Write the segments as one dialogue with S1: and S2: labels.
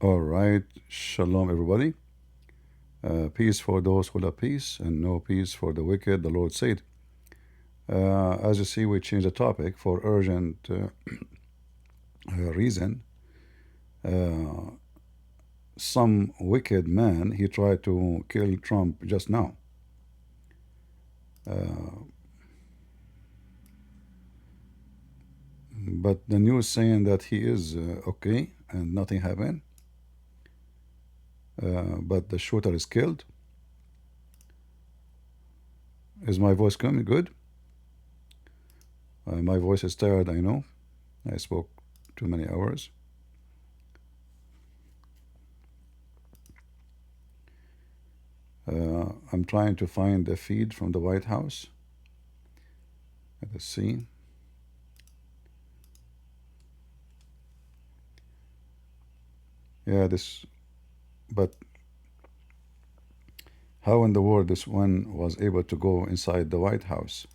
S1: All right, shalom, everybody. Peace for those who love peace, and no peace for the wicked, the Lord said. As you see, we changed the topic for urgent reason. Uh, some wicked man, he tried to kill Trump just now. Uh, but the news saying that he is okay and nothing happened. But the shooter is killed. Is my voice coming good? My voice is tired, I know. I spoke too many hours. I'm trying to find the feed from the White House. Let's see. Yeah, but how in the world this one was able to go inside the White House?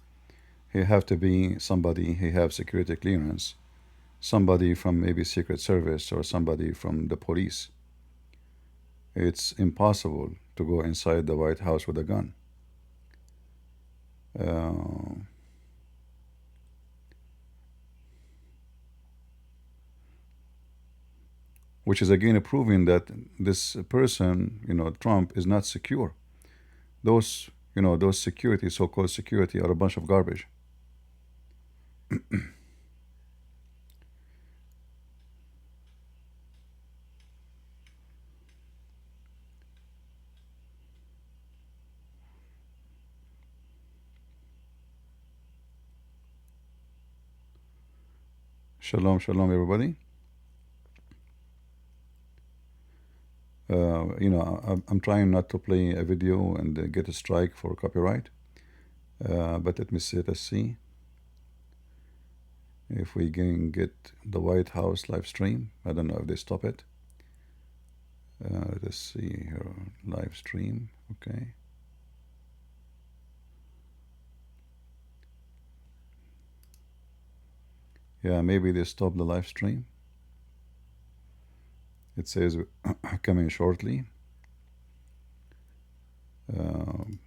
S1: He have to be somebody, he have security clearance, somebody from maybe Secret Service or somebody from the police. It's impossible to go inside the White House with a gun. Uh, which is again proving that this person, Trump, is not secure. Those security, so-called security, are a bunch of garbage. Shalom, shalom, everybody. I'm trying not to play a video and get a strike for copyright. But let's see if we can get the White House live stream. I don't know if they stop it. Let's see here, live stream. Okay. Yeah, maybe they stop the live stream. It says coming shortly. Um,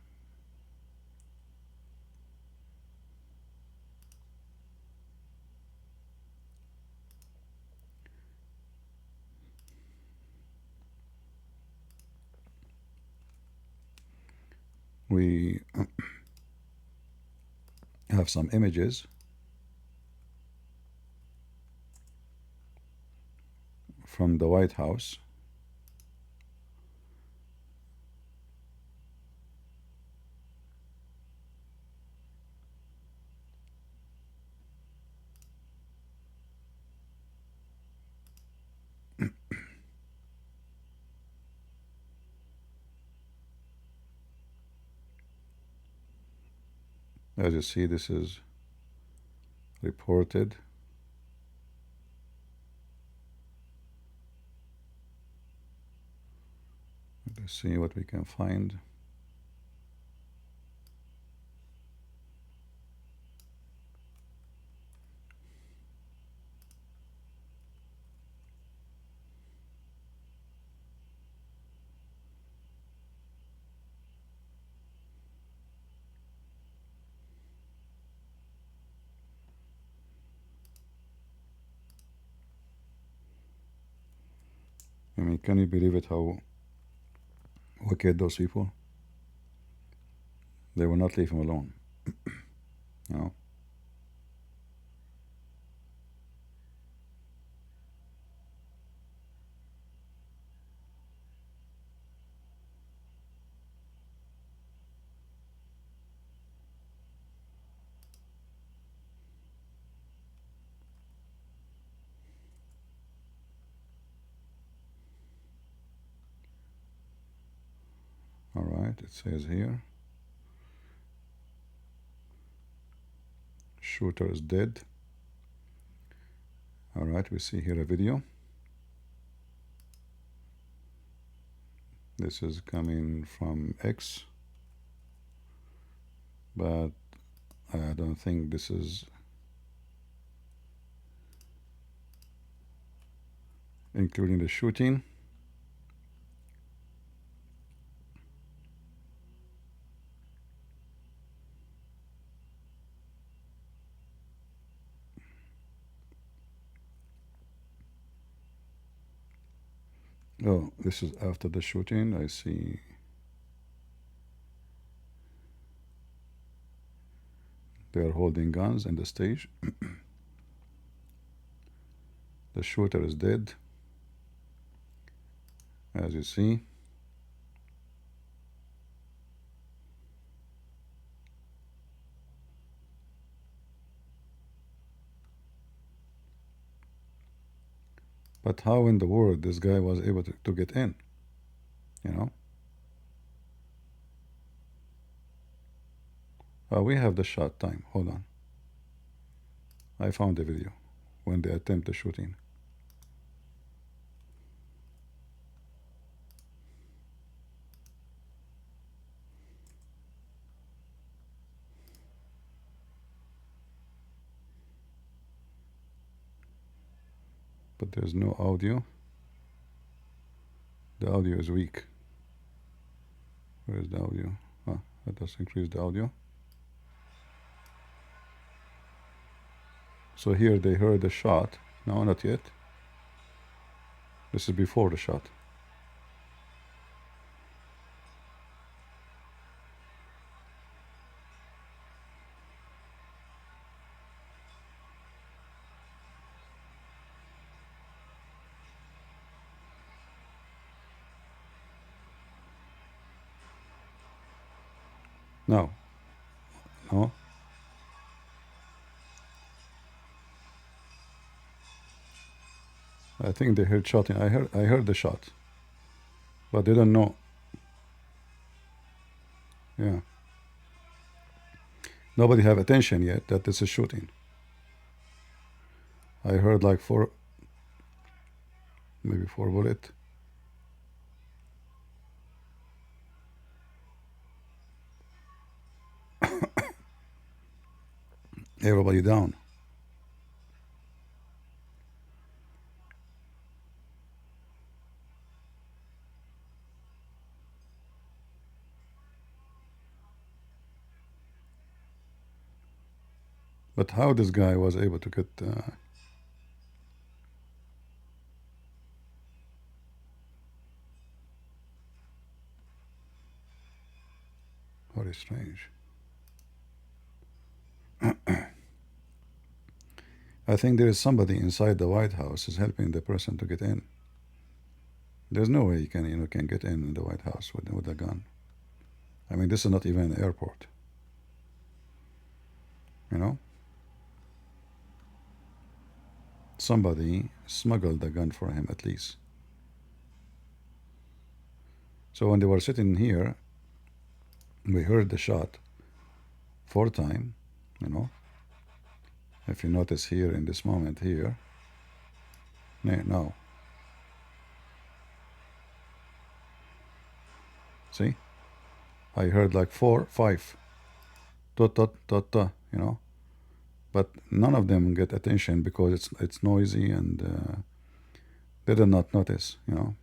S1: we have some images from the White House. As you see, this is reported. Let's see what we can find. I mean, can you believe it, how wicked those people? They will not leave him alone. No. All right, it says here, shooter is dead. All right, we see here a video. This is coming from X, but I don't think this is including the shooting. Oh, this is after the shooting. I see. They are holding guns in the stage. The shooter is dead, as you see. But how in the world this guy was able to get in? You know? We have the shot time. Hold on. I found the video when they attempt the shooting. But there's no audio. The audio is weak. Where is the audio? Let us increase the audio. So here they heard the shot. No, not yet. This is before the shot. No. No. I think they heard shot. I heard the shot. But they don't know. Yeah. Nobody have attention yet that this is shooting. I heard like maybe 4 bullets. Everybody down. But how this guy was able to get very strange. I think there is somebody inside the White House is helping the person to get in. There's no way you can get in the White House with a gun. I mean, this is not even an airport. You know? Somebody smuggled the gun for him at least. So when they were sitting here, we heard the shot 4 times, you know. If you notice here in this moment here, now, see? I heard like 4, 5, dot, dot, dot, dot, you know. But none of them get attention because it's noisy and they did not notice, you know.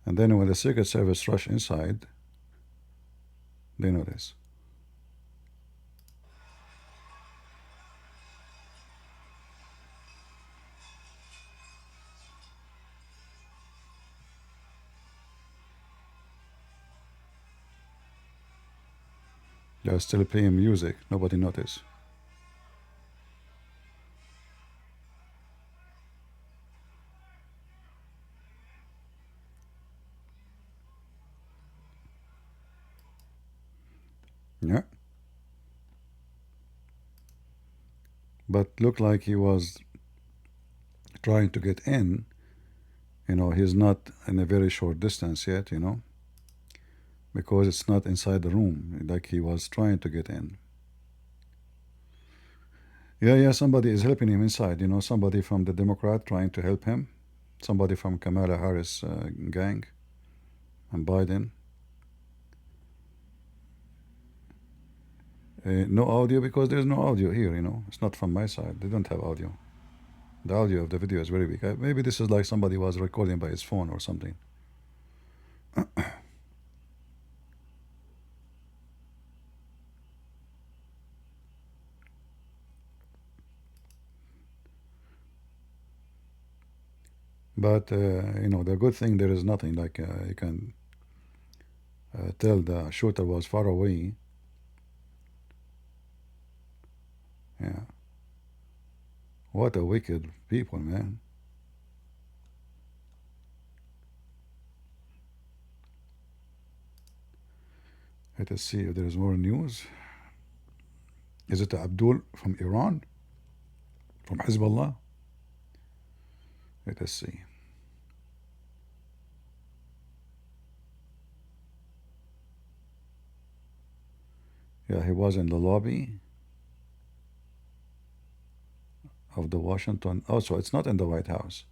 S1: And then when the Secret Service rush inside, they notice. They are still playing music. Nobody noticed. Yeah. But looked like he was trying to get in. You know, he's not in a very short distance yet, you know, because it's not inside the room. Like he was trying to get in. Yeah, somebody is helping him inside. You know, somebody from the Democrat trying to help him. Somebody from Kamala Harris gang and Biden. No audio because there's no audio here, you know. It's not from my side. They don't have audio. The audio of the video is very weak. Maybe this is like somebody was recording by his phone or something. But the good thing, there is nothing like you can tell the shooter was far away. Yeah, what a wicked people, man. Let us see if there is more news. Is it Abdul from Iran? From Hezbollah? Let us see. Yeah, he was in the lobby of the Washington. Oh, so it's not in the White House.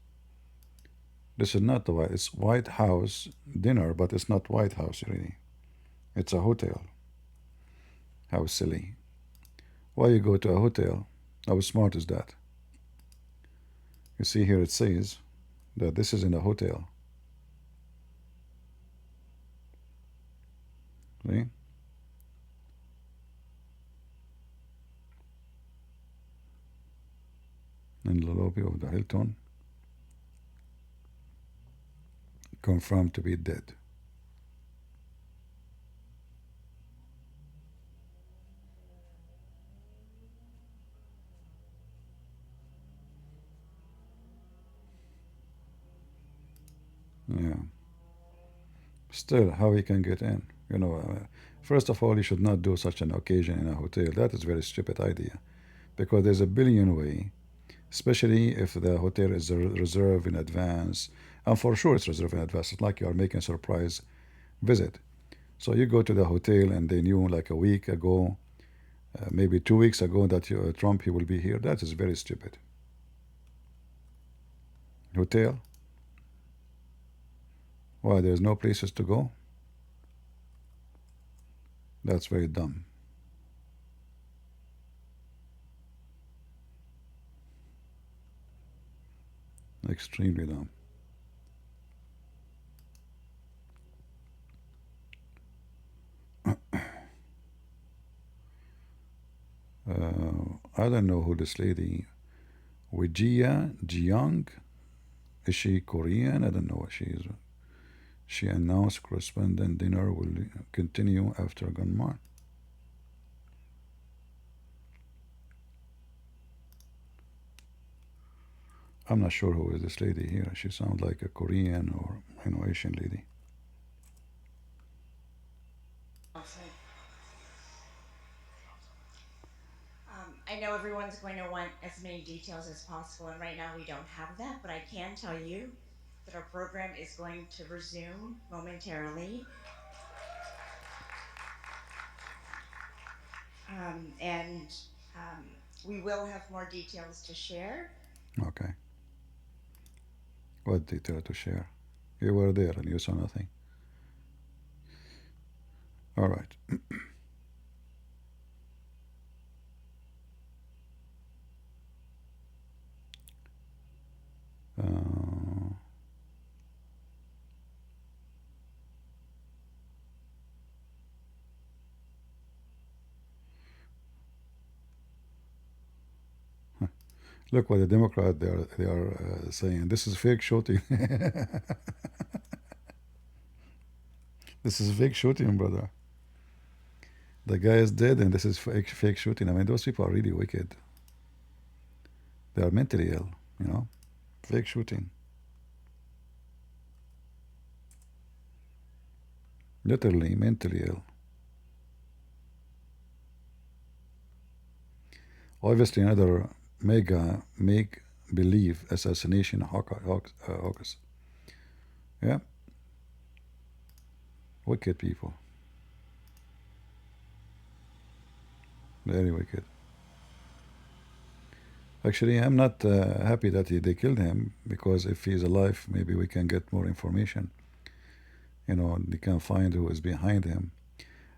S1: This is not the White. It's White House dinner, but it's not White House really. It's a hotel. How silly! Why you go to a hotel? How smart is that? You see here it says that this is in a hotel. See? In the lobby of the Hilton, confirmed to be dead. Yeah. Still, how he can get in? First of all, you should not do such an occasion in a hotel. That is a very stupid idea, because there's a billion way, especially if the hotel is reserved in advance. And for sure, it's reserved in advance. It's like you are making a surprise visit. So you go to the hotel and they knew like a week ago, maybe 2 weeks ago, that Trump he will be here. That is very stupid. Hotel? Why there's no places to go? That's very dumb. Extremely dumb. I don't know who this lady, Wijia Jiang, is she Korean? I don't know what she is. She announced correspondent dinner will continue after Gunman. I'm not sure who is this lady here. She sounds like a Korean or Asian lady.
S2: Awesome. I know everyone's going to want as many details as possible, and right now we don't have that, but I can tell you that our program is going to resume momentarily. And we will have more details to share.
S1: Okay. What detail to share? You were there and you saw nothing. All right. Uh, look what the Democrat they are saying. This is fake shooting. This is fake shooting, brother. The guy is dead, and this is fake shooting. I mean, those people are really wicked. They are mentally ill. You know, fake shooting. Literally mentally ill. Obviously, another mega make believe assassination Hawks. Yeah, wicked people. Very wicked. Actually, I'm not happy that they killed him, because if he's alive, maybe we can get more information. They can find who is behind him.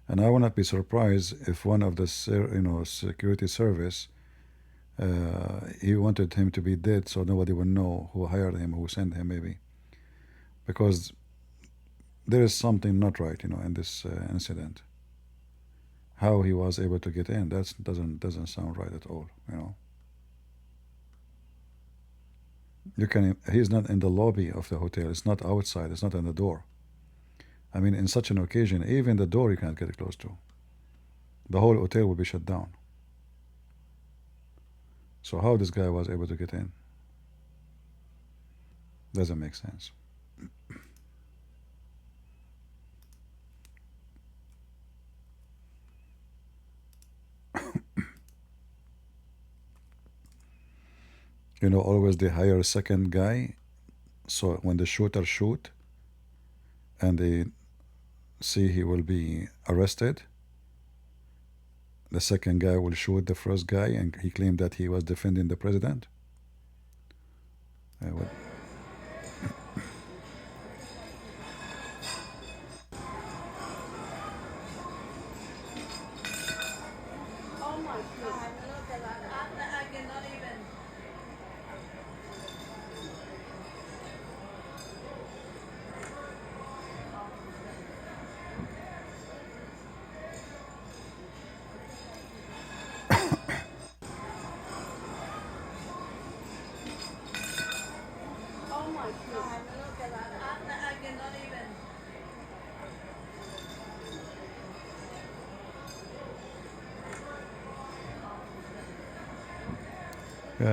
S1: And I will not be surprised if one of the security service he wanted him to be dead, so nobody will know who hired him, who sent him, maybe, because there is something not right, in this incident. How he was able to get in, that doesn't sound right at all. You can. He's not in the lobby of the hotel. It's not outside. It's not on the door. I mean, in such an occasion, even the door you can't get close to. The whole hotel will be shut down. So how this guy was able to get in doesn't make sense. Always they hire a second guy. So when the shooter shoot and they see he will be arrested, the second guy will shoot the first guy, and he claimed that he was defending the president. What?
S3: Oh my God, look at that. I cannot even. Oh my God, look at that. I cannot even.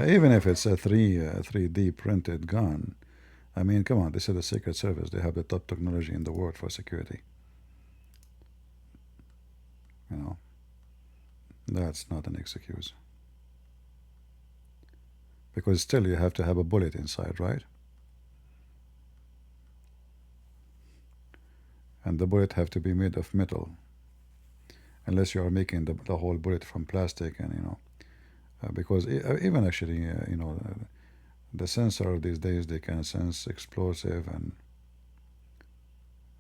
S1: Even if it's a 3D printed gun, I mean, come on, this is the Secret Service. They have the top technology in the world for security. You know, that's not an excuse. Because still you have to have a bullet inside, right? And the bullet have to be made of metal, unless you are making the whole bullet from plastic, and because even actually, the sensor these days, they can sense explosive, and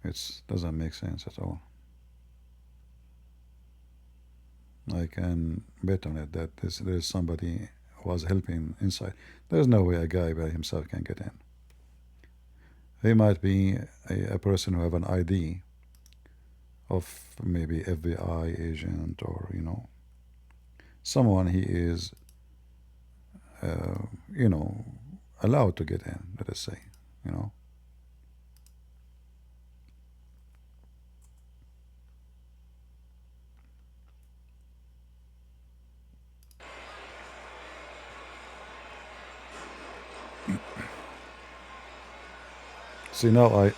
S1: it doesn't make sense at all. I can bet on it that there's somebody who was helping inside. There's no way a guy by himself can get in. He might be a person who have an ID of maybe FBI agent, or someone he is allowed to get in, let us say, you know. See now,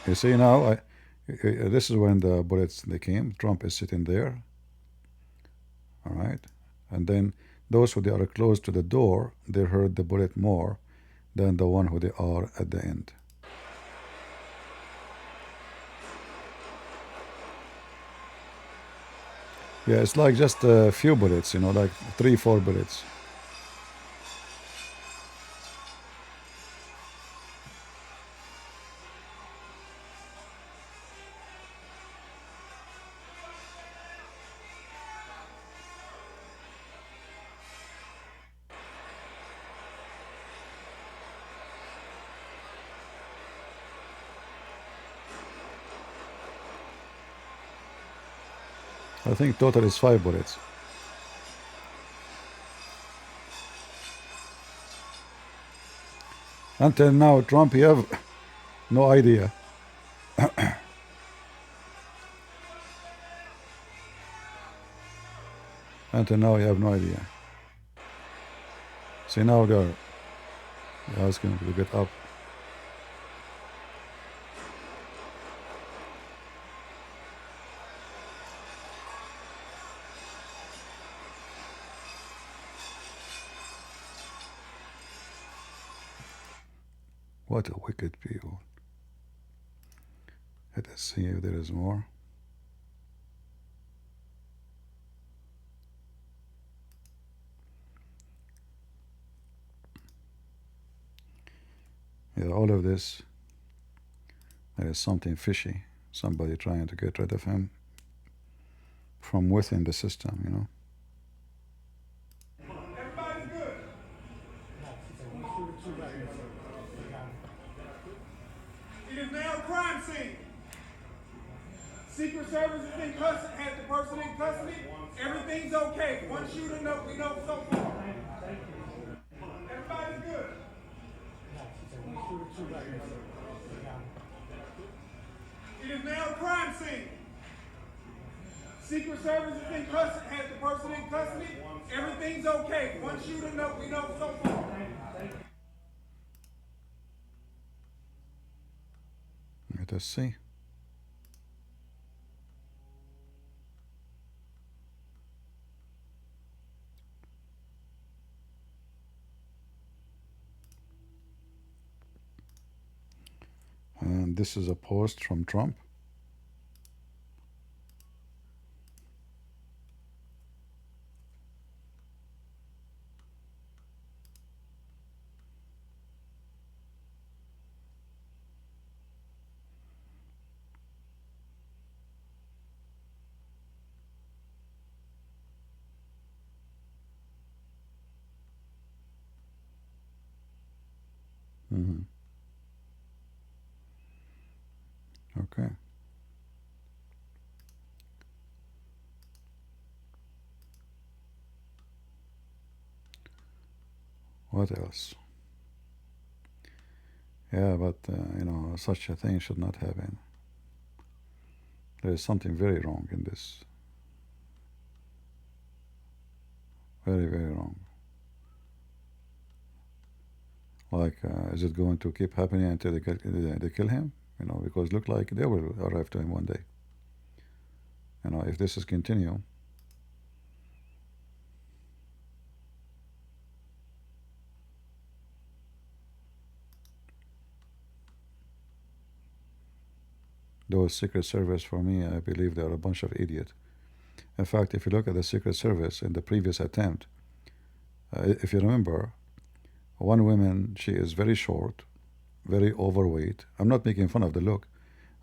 S1: this is when the bullets they came. Trump is sitting there, all right, and then those who they are close to the door, they heard the bullet more than the one who they are at the end. Yeah, it's like just a few bullets, like 3, 4 bullets. I think total is 5 bullets. Until now, Trump, you have no idea. Until now, you have no idea. See, now they're asking to get up. What a wicked people. Let us see if there is more. Yeah, all of this, there is something fishy. Somebody trying to get rid of him from within the system.
S4: Everybody's good. It is now a crime scene. Secret Service is in custody, has the person in custody. Everything's okay. One shooter we know so far. Everybody's good. It is now a crime scene. Secret Service is in custody, has the person in custody. Everything's okay. One shooter, we know so far.
S1: Let us see. And this is a post from Trump. Okay. What else? Yeah, but such a thing should not happen. There is something very wrong in this. Very, very wrong. Like, is it going to keep happening until they kill him? Because look like they will arrive to him one day. If this is continue. Those Secret Service, for me, I believe they are a bunch of idiots. In fact, if you look at the Secret Service in the previous attempt, if you remember, one woman, she is very short, very overweight. I'm not making fun of the look.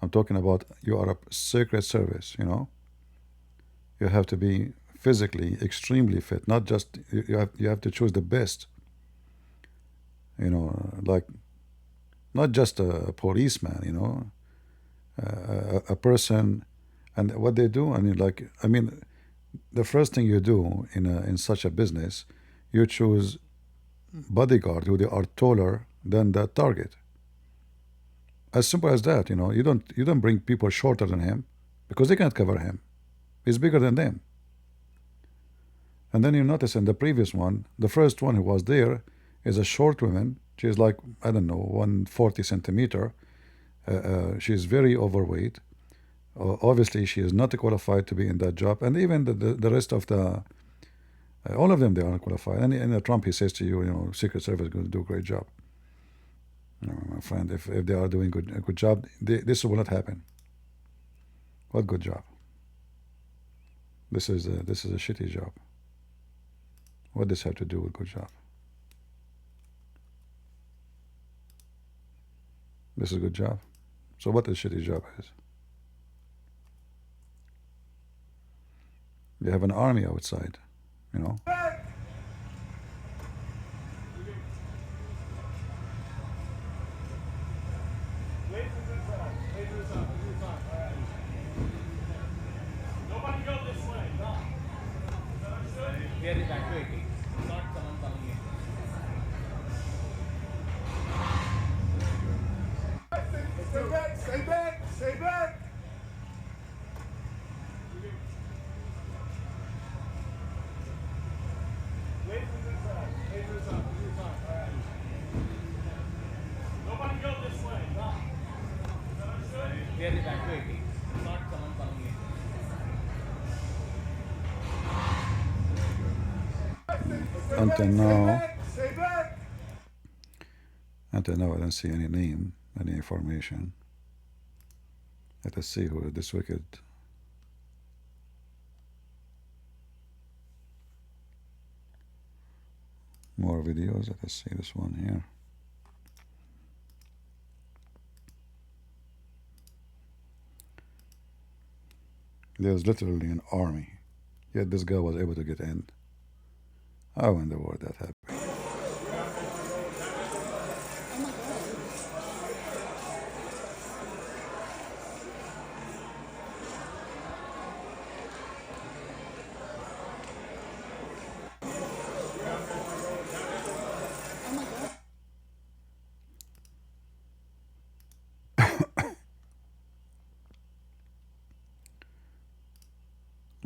S1: I'm talking about you are a Secret Service, You have to be physically extremely fit, not just, you have to choose the best. Like, not just a policeman, a person. And what they do, the first thing you do in such a business, you choose bodyguard who they are taller than the target. As simple as that. You don't bring people shorter than him because they can't cover him. He's bigger than them. And then you notice in the previous one, the first one who was there is a short woman. She is like, I don't know, 140 centimeter. She's very overweight. Obviously, she is not qualified to be in that job. And even the rest of all of them, they aren't qualified. And Trump, he says to you, Secret Service is going to do a great job. My friend, if they are doing a good job, this will not happen. What good job? This is a shitty job. What does this have to do with good job? This is a good job. So what a shitty job is? They have an army outside,
S4: Nobody go this way. No. We are evacuating. Not someone coming in. Stay back, stay back, stay back. Wait for this side. Wait for this side. All right. Nobody go this way. No. We are evacuating. Not someone coming in.
S1: Until now, I don't see any name, any information. Let us see who this wicked. More videos. Let us see this one here. There's literally an army, yet this guy was able to get in. How in the world that happened?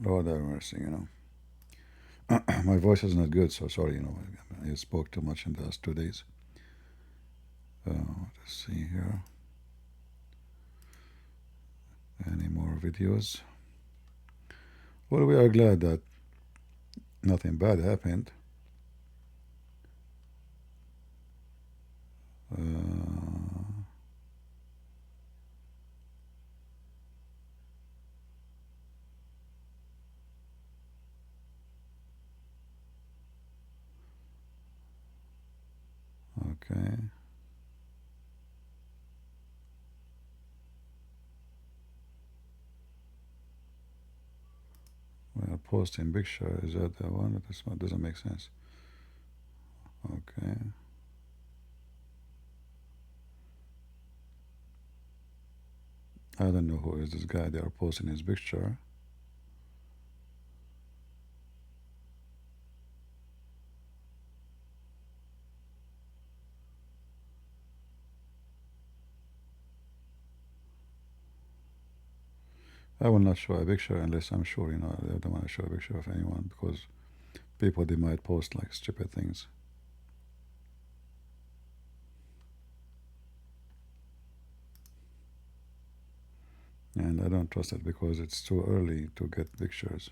S1: Lord have mercy, My voice is not good, so sorry, I spoke too much in the last 2 days. Let's see here. Any more videos? Well, we are glad that nothing bad happened. Okay. We are posting picture. Is that the one? This one doesn't make sense. Okay. I don't know who is this guy. They are posting his picture. I will not show a picture unless I'm sure, I don't want to show a picture of anyone because people, they might post like stupid things. And I don't trust it because it's too early to get pictures.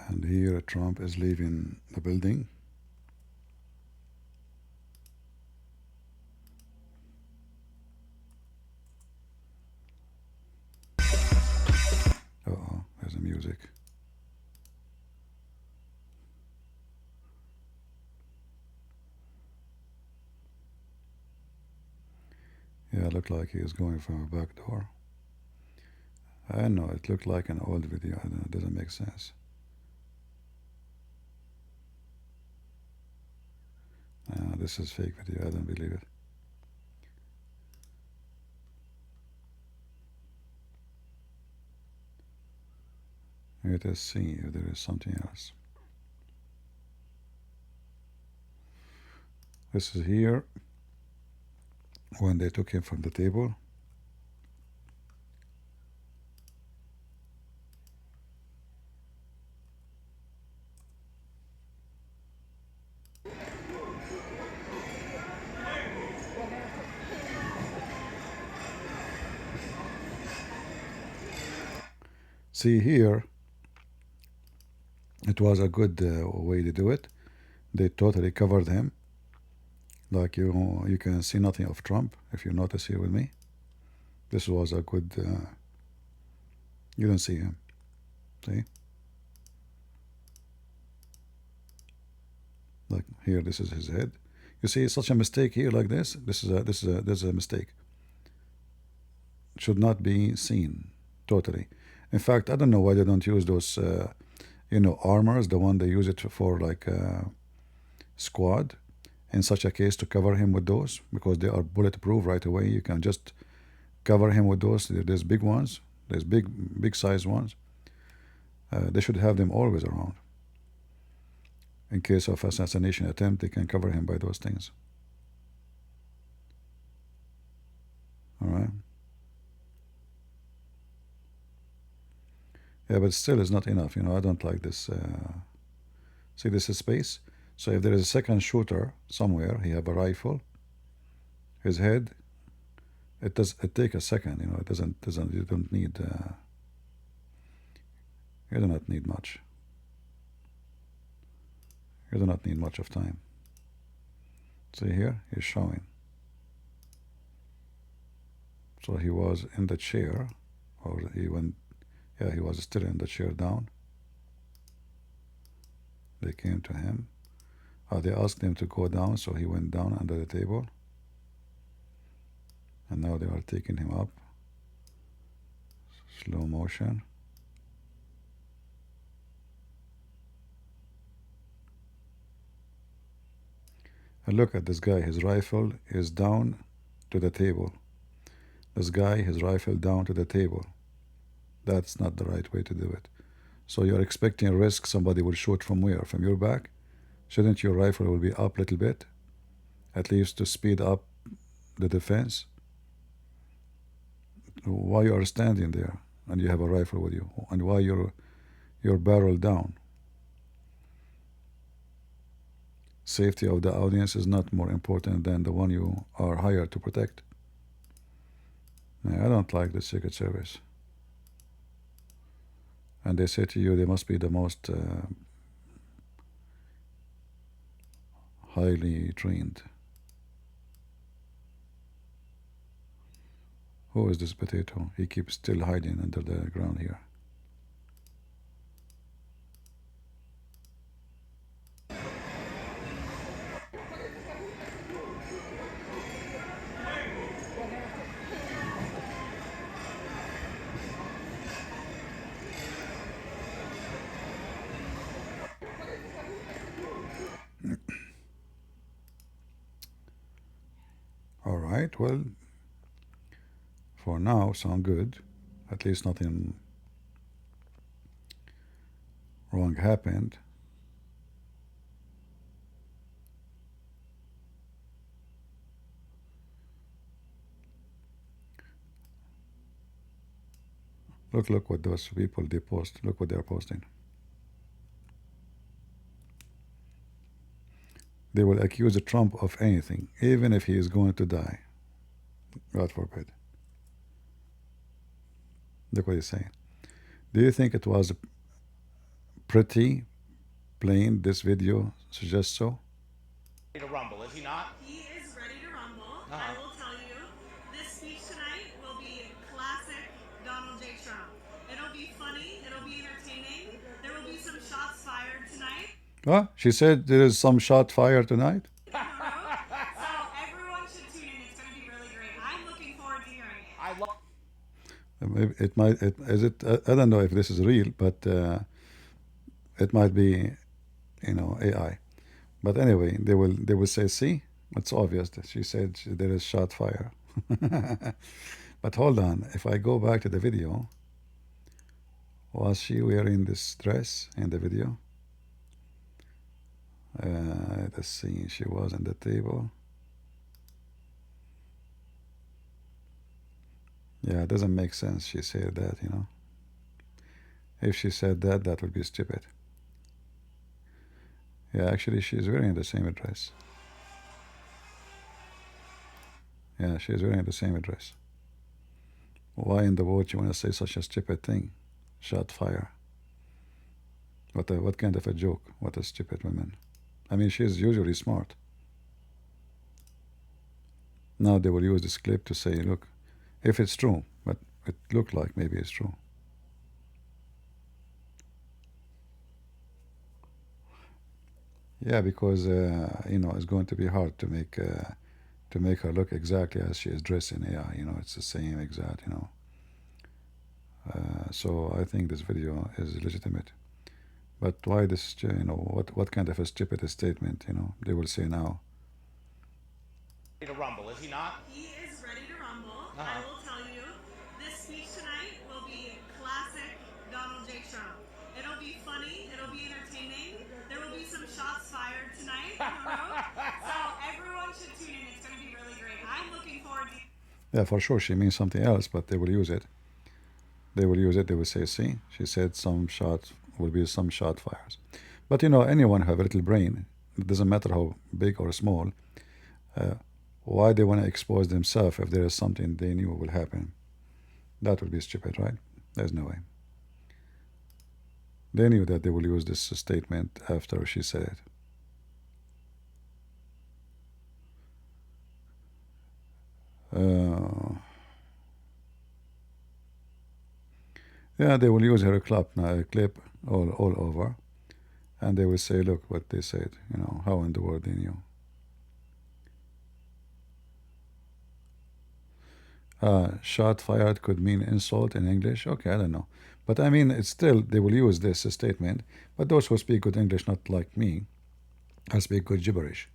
S1: And here Trump is leaving the building. Uh-oh, there's the music. Yeah, it looked like he was going from a back door. I know, it looked like an old video. I don't know, it doesn't make sense. This is fake video. I don't believe it. Let us see if there is something else. This is here when they took him from the table. See here, it was a good way to do it. They totally covered him. Like you can see nothing of Trump if you notice here with me. This was a good. You don't see him. See? Like here, this is his head. You see, such a mistake here, like this. This is a mistake. It should not be seen totally. In fact, I don't know why they don't use those, armors. The one they use it for like squad. In such a case, to cover him with those because they are bulletproof right away. You can just cover him with those. There's big ones. There's big size ones. They should have them always around. In case of assassination attempt, they can cover him by those things. All right. Yeah, but still it's not enough. I don't like this. See, this is space. So if there is a second shooter somewhere, he have a rifle. His head. It take a second. It doesn't. You don't need. You do not need much. You do not need much of time. See here, he's showing. So he was in the chair, or he went. Yeah, he was still in the chair down. They came to him. They asked him to go down, so he went down under the table. And now they are taking him up. Slow motion. And look at this guy. His rifle is down to the table. This guy, his rifle down to the table. That's not the right way to do it. So you're expecting risk somebody will shoot from where? From your back? Shouldn't your rifle will be up a little bit? At least to speed up the defense? Why you are standing there and you have a rifle with you? And why your barrel down? Safety of the audience is not more important than the one you are hired to protect. I don't like the Secret Service. And they say to you they must be the most highly trained. Who is this potato? He keeps still hiding under the ground here. All right, well, for now, sound good. At least nothing wrong happened. Look what those people they post. Look what they're posting. They will accuse Trump of anything, even if he is going to die. God forbid. Look what he's saying. Do you think it was pretty plain? This video suggests so.
S4: Ready to rumble, is he not?
S3: He is ready to rumble. I will tell you, this speech tonight will be classic Donald J. Trump. It'll be funny. It'll be entertaining. There will be some shots fired tonight.
S1: What? She said there is some shot fired tonight?
S3: So everyone should tune in. It's going to be really great. I'm looking forward to hearing it.
S4: I love.
S1: It might. I don't know if this is real, but it might be, AI. But anyway, they will say, see, it's obvious that she said there is shot fire. But hold on, if I go back to the video, was she wearing this dress in the video? Let's see, she was on the table. Yeah, it doesn't make sense she said that, If she said that, that would be stupid. Yeah, actually, she's wearing the same dress. Yeah, she's wearing the same dress. Why in the world you want to say such a stupid thing? Shot fire. What kind of a joke? What a stupid woman. I mean, she's usually smart. Now they will use this clip to say, look, if it's true, but it looked like maybe it's true. Yeah, because it's going to be hard to make her look exactly as she is dressed in AI. It's the same exact. So I think this video is legitimate. But why this? What kind of a stupid statement? They will say now.
S4: Ready to rumble, is he not?
S3: He is ready to rumble. I will tell you, this speech tonight will be classic Donald J. Trump. It'll be funny. It'll be entertaining. There will be some shots fired tonight in the room. So everyone should tune in. It's going to be really great. I'm looking forward to.
S1: Yeah, for sure she means something else, but they will use it. They will use it. They will say, see, she said some shot will be some shot fires. But anyone who have a little brain, it doesn't matter how big or small, why they want to expose themselves if there is something they knew will happen? That would be stupid, right? There's no way. They knew that they will use this statement after she said it. Yeah, they will use her clip all over, and they will say, look what they said, how in the world they knew. Shot fired could mean insult in English. Okay, I don't know. But I mean, it's still, they will use this statement, but those who speak good English, not like me, I speak good gibberish.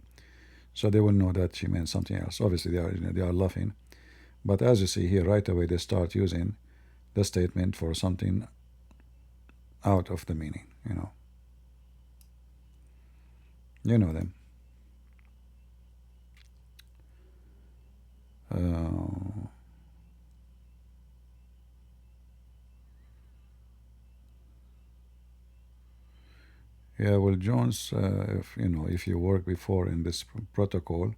S1: So they will know that she meant something else. Obviously, they are laughing. But as you see here, right away, they start using the statement for something out of the meaning, you know. You know them. Uh, yeah, well, Jones, if you know, if you work before in this protocol,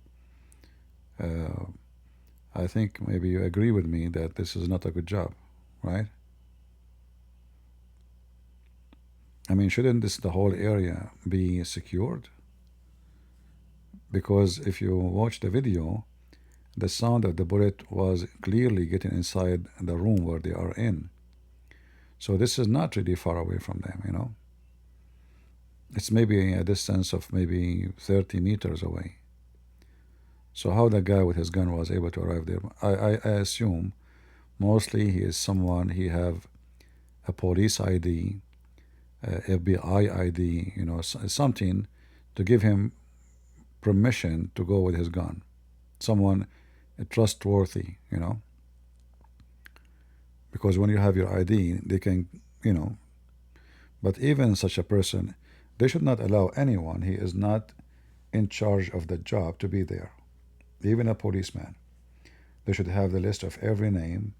S1: uh, I think maybe you agree with me that this is not a good job, right? I mean, shouldn't this the whole area be secured? Because if you watch the video, the sound of the bullet was clearly getting inside the room where they are in. So this is not really far away from them, you know. It's maybe a distance of maybe 30 meters away. So how the guy with his gun was able to arrive there? I assume mostly he is someone, he have a police ID, FBI ID, you know, something to give him permission to go with his gun. Someone trustworthy, you know. Because when you have your ID, they can, you know. But even such a person, they should not allow anyone, he is not in charge of the job, to be there. Even a policeman. They should have the list of every name.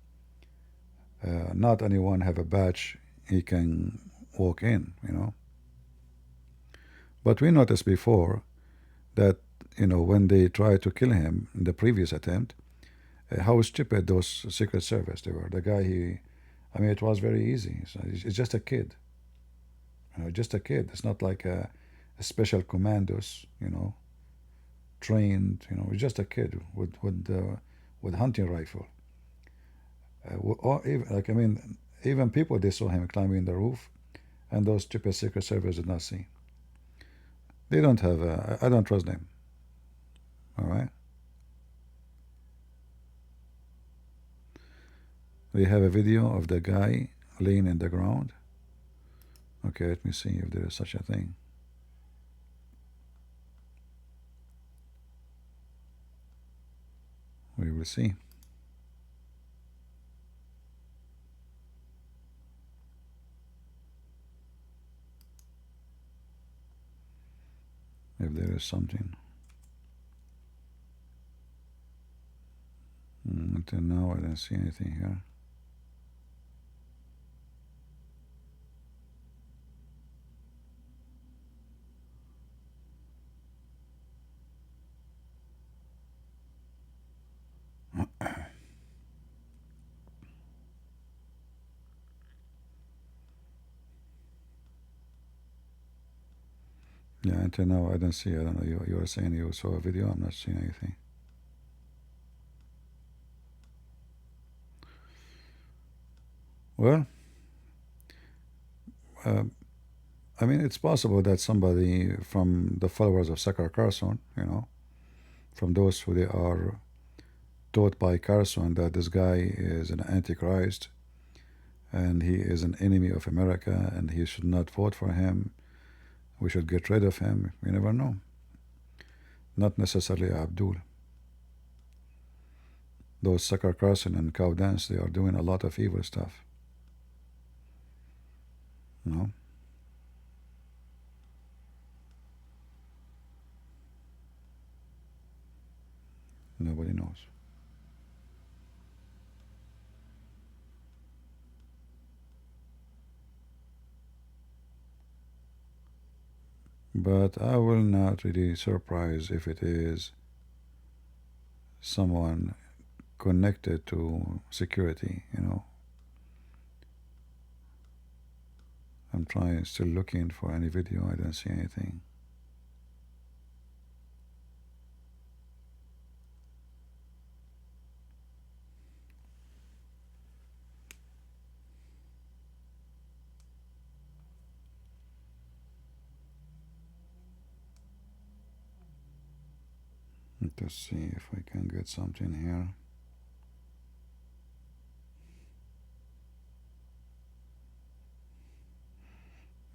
S1: Not anyone have a badge he can walk in, you know. But we noticed before that, you know, when they tried to kill him in the previous attempt, how stupid those Secret Service they were. The guy, I mean, it was very easy. So it's just a kid, you know, just a kid. It's not like a special commandos, you know, trained. You know, it's just a kid with hunting rifle. Or even, like I mean, even people they saw him climbing the roof, and those stupid Secret Service did not see. They don't have. I don't trust them. All right. We have a video of the guy laying in the ground. Okay, let me see if there is such a thing. We will see. If there is something. Until now, I don't see anything here. Yeah, until now, I don't see. I don't know. You were saying you saw a video. I'm not seeing anything. Well, I mean, it's possible that somebody from the followers of Sakar Carson, you know, from those who they are taught by Carson that this guy is an antichrist and he is an enemy of America and he should not vote for him. We should get rid of him. You never know. Not necessarily Abdul. Those Sakar Carson and Cow Dance, they are doing a lot of evil stuff. You know? Nobody knows. But I will not really surprise if it is someone connected to security, you know. I'm still looking for any video. I don't see anything. Let's see if I can get something here.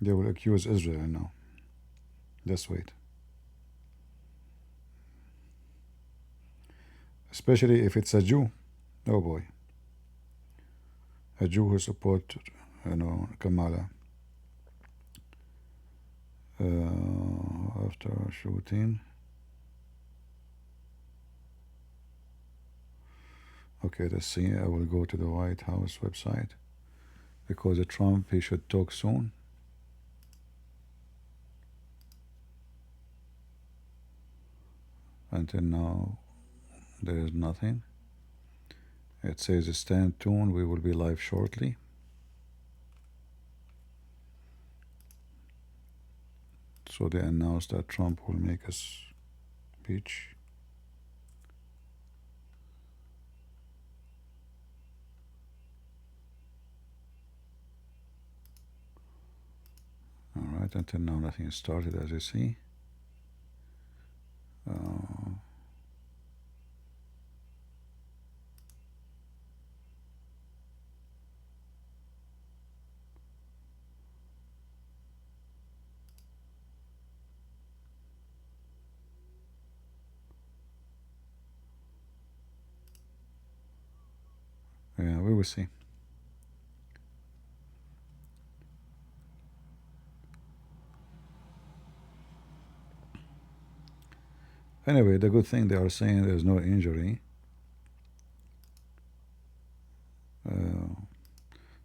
S1: They will accuse Israel now. Just wait. Especially if it's a Jew. Oh boy. A Jew who supports, you know, Kamala. After shooting. Okay, let's see. I will go to the White House website because Trump, he should talk soon. Until now, there is nothing. It says stand tuned. We will be live shortly. So they announced that Trump will make a speech. All right, until now nothing started, as you see. Yeah, we will see. Anyway, the good thing they are saying there's no injury.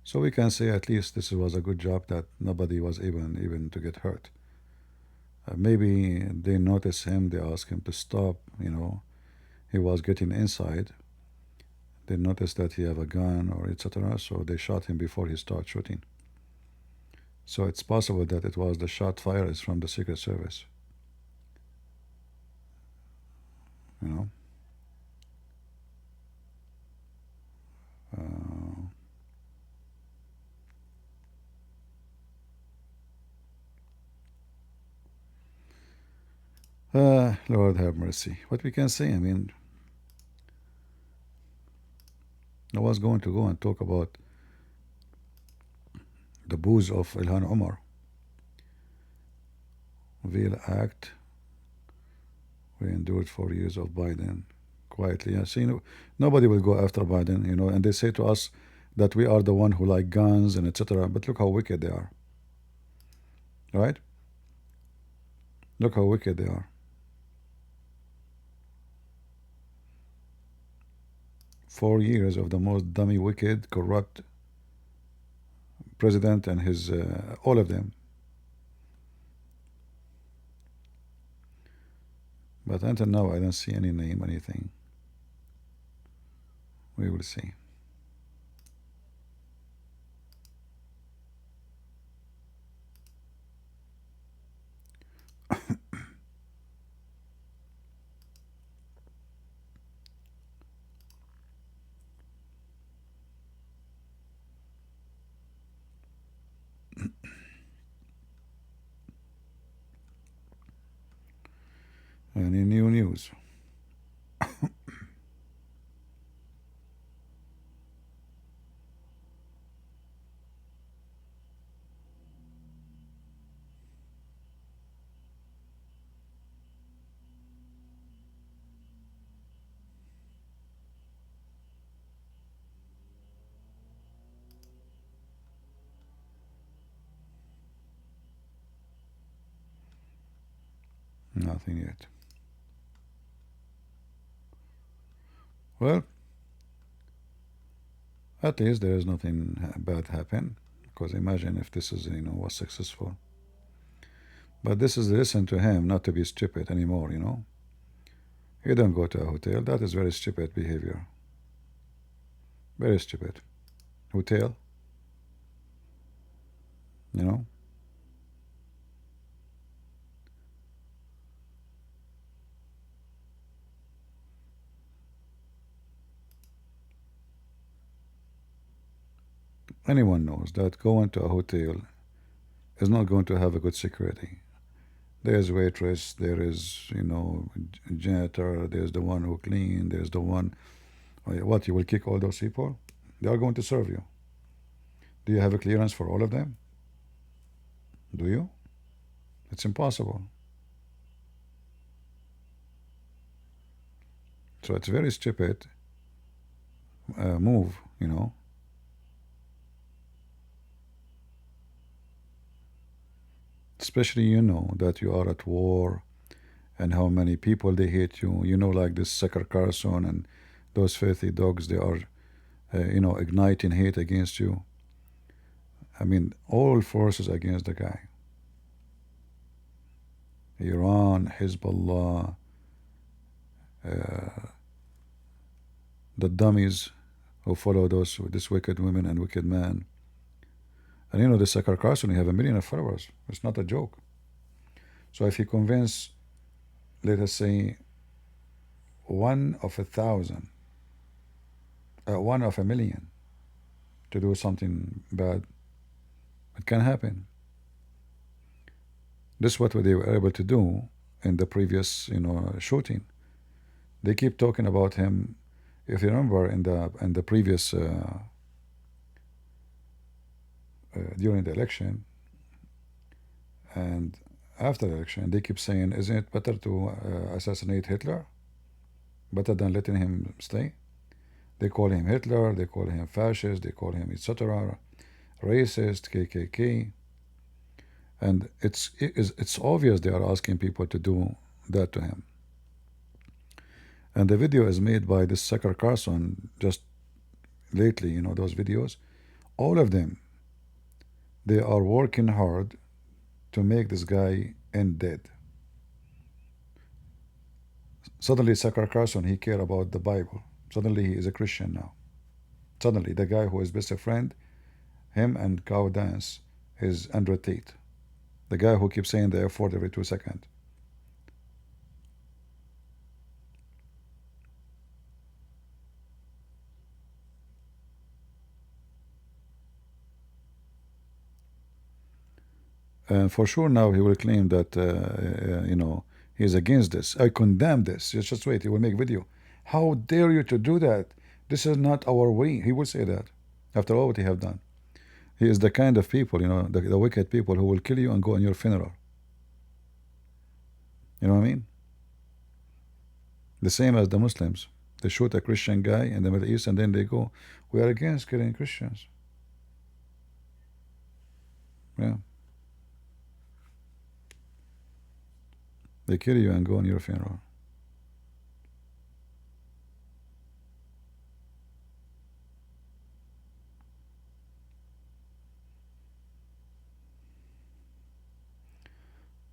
S1: So we can say at least this was a good job that nobody was even to get hurt. Maybe they noticed him, they asked him to stop, he was getting inside. They noticed that he have a gun or etc. So they shot him before he started shooting. So it's possible that it was the shot fire is from the Secret Service. You know. Lord have mercy. What we can say, I mean, I was going to go and talk about the booze of Ilhan Omar. Will act. We endured 4 years of Biden quietly. I see nobody will go after Biden, and they say to us that we are the one who like guns and etc. But look how wicked they are. Right? Look how wicked they are. 4 years of the most dummy, wicked, corrupt president and his all of them. But until now, I don't see any name, anything. We will see. Any new news? Nothing yet. Well, at least there is nothing bad happen. Because imagine if this is, was successful. But this is listen to him, not to be stupid anymore, You don't go to a hotel. That is very stupid behavior. Very stupid. Hotel, Anyone knows that going to a hotel is not going to have a good security. There's waitress, there is, janitor, there's the one who clean, there's the one. What, you will kick all those people? They are going to serve you. Do you have a clearance for all of them? Do you? It's impossible. So it's very stupid move, especially you know that you are at war and how many people they hate you. You know, like this Sucker Carson and those filthy dogs, they are, igniting hate against you. I mean, all forces against the guy. Iran, Hezbollah, the dummies who follow this wicked women and wicked man. And you know, the Sucker Carson, he have 1 million followers. It's not a joke. So if you convince, let us say, 1 of 1,000, 1 of 1,000,000 to do something bad, it can happen. This is what they were able to do in the previous, shooting. They keep talking about him. If you remember in the previous during the election and after the election, they keep saying, "Isn't it better to assassinate Hitler, better than letting him stay?" They call him Hitler. They call him fascist. They call him etc. Racist, KKK. And it's obvious they are asking people to do that to him. And the video is made by this Sucker Carson just lately, those videos. All of them, they are working hard to make this guy end dead. Suddenly, Sucker Carson, he care about the Bible. Suddenly, he is a Christian now. Suddenly, the guy who is best friend, him and Cow Dance, is Andrew Tate. The guy who keeps saying the F word every 2 seconds. And for sure now he will claim that, he's against this. I condemn this. Just wait, he will make video. How dare you to do that? This is not our way. He will say that after all what he have done. He is the kind of people, the wicked people who will kill you and go on your funeral. You know what I mean? The same as the Muslims. They shoot a Christian guy in the Middle East and then they go, we are against killing Christians. Yeah. They kill you and go on your funeral.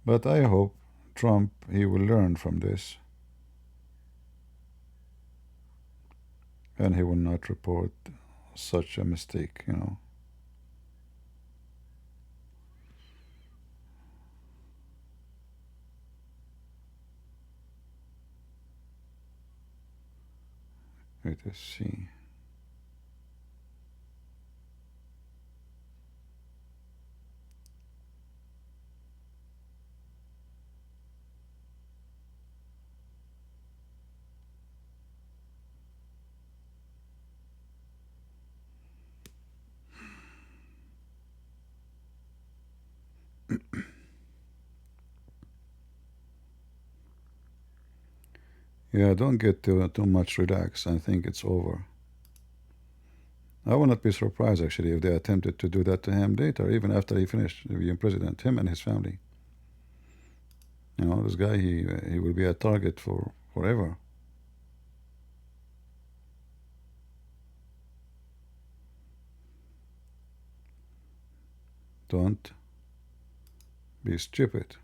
S1: But I hope Trump, he will learn from this and he will not report such a mistake, Let us see. Yeah, don't get too much relaxed and think it's over. I will not be surprised actually if they attempted to do that to him later, even after he finished being president, him and his family. This guy, he will be a target for forever. Don't be stupid.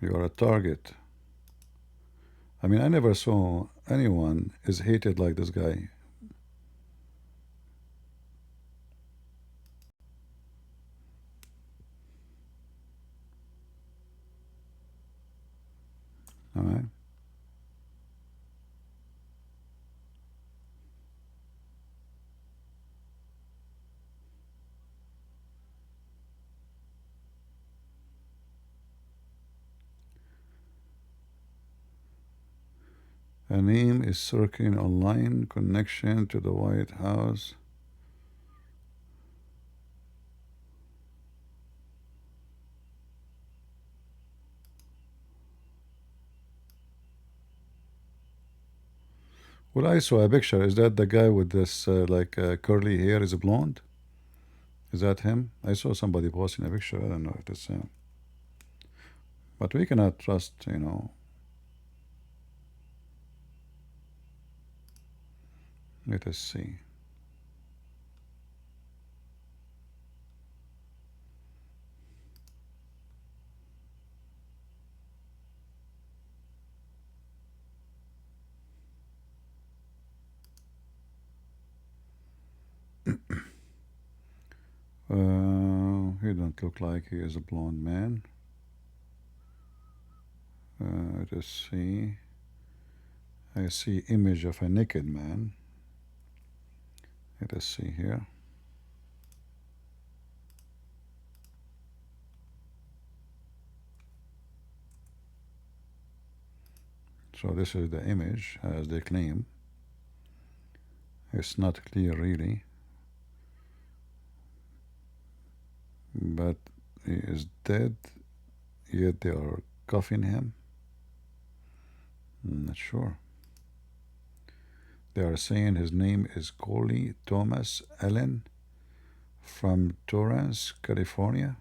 S1: You are a target. I mean, I never saw anyone is hated like this guy. All right. A name is circling online, connection to the White House. Well, I saw a picture. Is that the guy with this curly hair? Is blonde? Is that him? I saw somebody posting a picture. I don't know if it's him. But we cannot trust, you know. Let us see. He don't look like he is a blonde man. Let us see. I see image of a naked man. Let us see here. So this is the image as they claim. It's not clear really, but he is dead, yet they are cuffing him. I'm not sure. They are saying his name is Coley Thomas Allen from Torrance, California.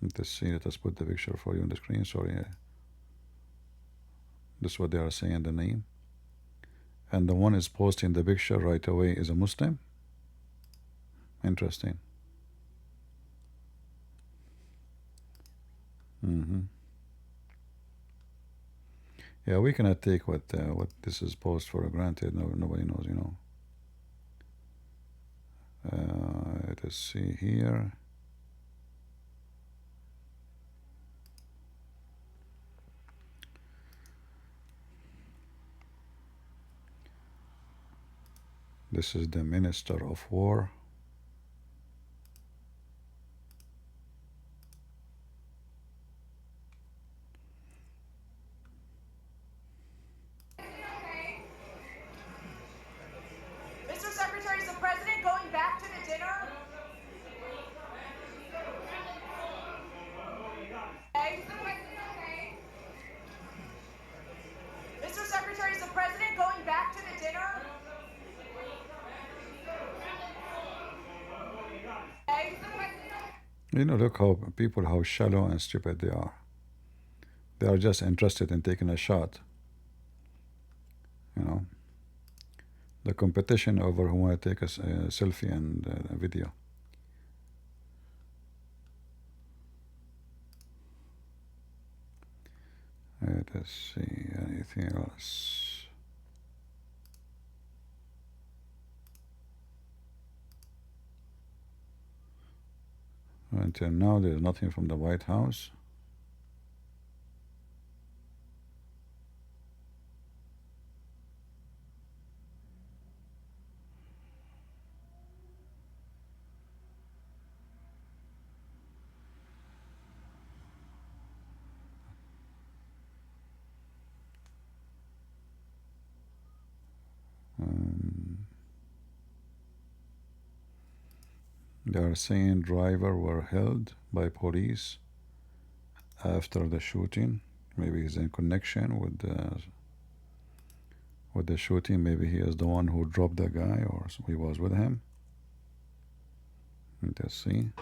S1: Let us see. Let us put the picture for you on the screen. Sorry. This is what they are saying, the name. And the one is posting the picture right away is a Muslim. Interesting. Yeah, we cannot take what this is posed for granted. No, nobody knows, you know. Let us see here. This is the Minister of War.
S5: Mr. Secretary, is the President going back to the dinner? Okay. Mr. Secretary, is the President going back to the dinner? Okay.
S1: You know, look how people, how shallow and stupid they are. They are just interested in taking a shot. You know, the competition over who want to take a selfie and a video. Let us see anything else. Until now, there is nothing from the White House. They are saying driver were held by police after the shooting. Maybe he's in connection with the shooting. Maybe he is the one who dropped the guy, or he was with him. Let's see.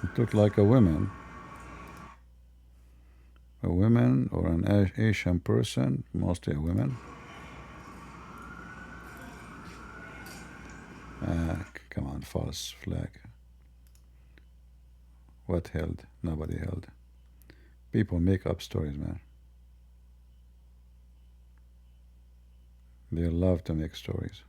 S1: It looked like a woman or an Asian person, mostly a woman. Come on, false flag. What held? Nobody held. People make up stories, man. They love to make stories.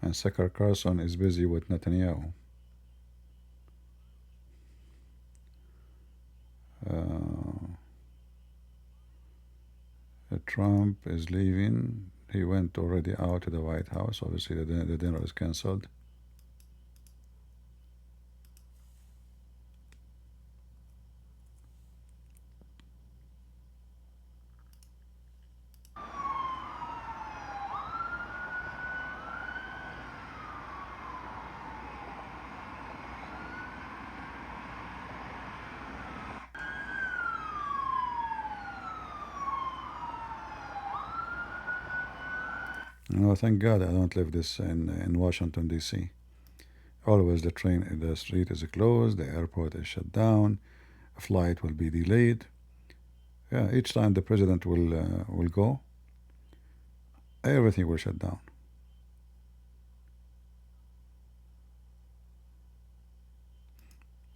S1: And Sakar Carson is busy with Netanyahu. Trump is leaving. He went already out to the White House. Obviously, the dinner is cancelled. No, thank God I don't live this in Washington D.C. Always the street is closed, the airport is shut down, a flight will be delayed. Yeah, each time the president will go, everything will shut down.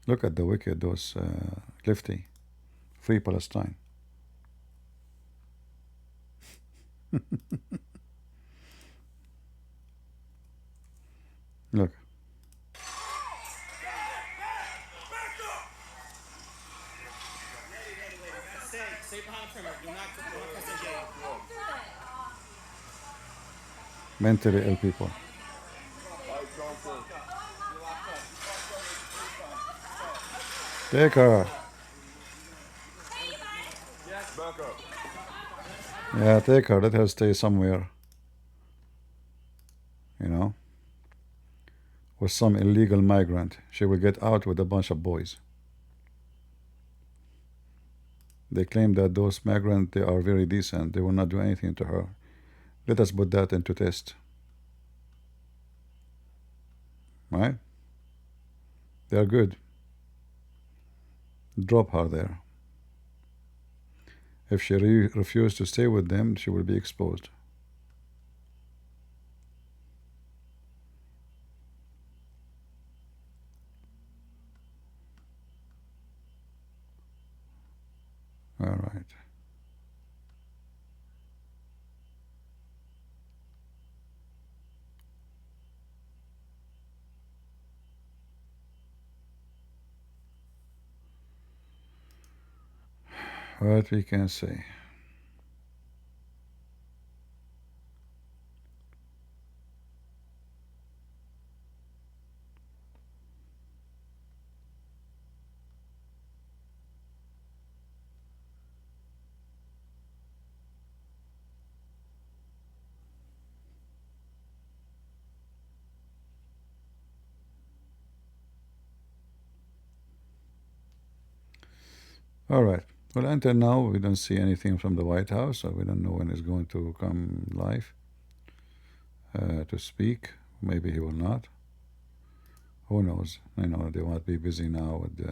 S1: Look at the wicked, those lefty, free Palestine. Look.
S4: Stay behind the perimeter. Do not press the gate.
S1: Mentally ill people. Take her. Yeah, take her. Let her stay somewhere. You know, with some illegal migrant. She will get out with a bunch of boys. They claim that those migrants, they are very decent. They will not do anything to her. Let us put that into test. Right? They are good. Drop her there. If she refuses to stay with them, she will be exposed. All right. What we can say. All right. Well, until now, we don't see anything from the White House, so we don't know when he's going to come live to speak. Maybe he will not. Who knows? You know, they might be busy now with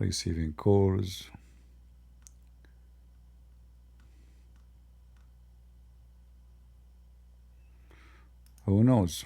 S1: receiving calls. Who knows?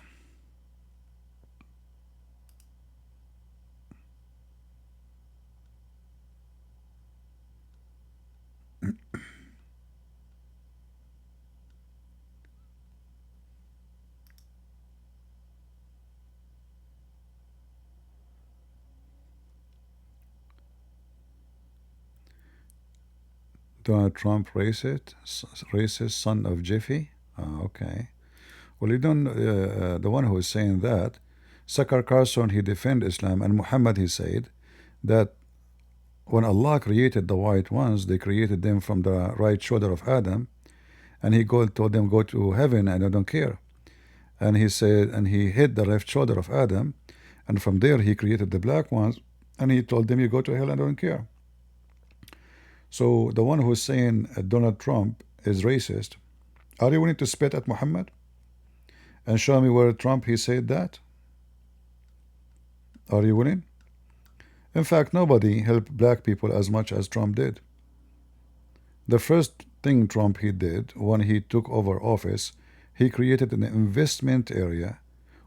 S1: Donald Trump racist son of Jiffy? Okay. Well, you don't, the one who is saying that, Sakar Carson, he defend Islam, and Muhammad, he said that when Allah created the white ones, they created them from the right shoulder of Adam, and he told them go to heaven, and I don't care. And he said, and he hit the left shoulder of Adam, and from there he created the black ones, and he told them you go to hell, and I don't care. So the one who's saying Donald Trump is racist, are you willing to spit at Muhammad? And show me where Trump he said that? Are you willing? In fact, nobody helped black people as much as Trump did. The first thing Trump he did when he took over office, he created an investment area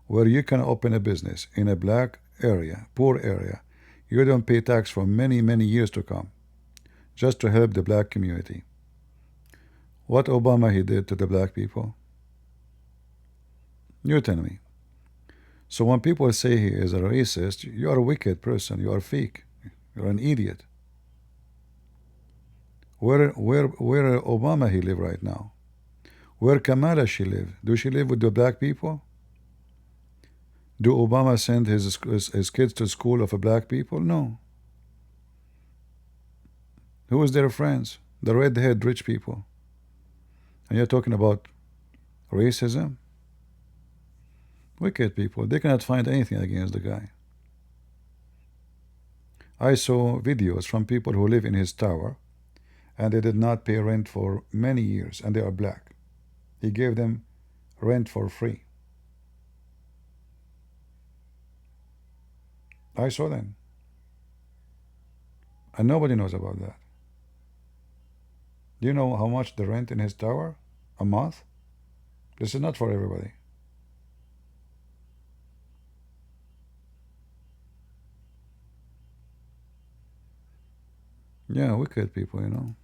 S1: where you can open a business in a black area, poor area. You don't pay tax for many, many years to come, just to help the black community. What Obama he did to the black people? You tell me. So when people say he is a racist, you are a wicked person, you are fake, you're an idiot. Where Obama he live right now? Where Kamala she live? Do she live with the black people? Do Obama send his kids to school of black people? No. Who is their friends? The red-haired rich people. And you're talking about racism? Wicked people. They cannot find anything against the guy. I saw videos from people who live in his tower and they did not pay rent for many years and they are black. He gave them rent for free. I saw them. And nobody knows about that. Do you know how much the rent in his tower a month? This is not for everybody. Yeah, wicked people, you know.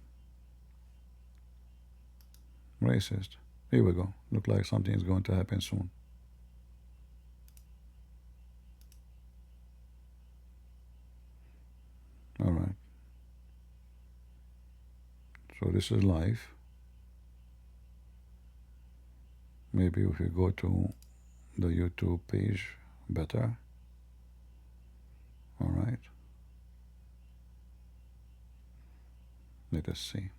S1: Racist. Here we go. Look like something is going to happen soon. All right. So this is live. Maybe if we go to the YouTube page, better. All right. Let us see.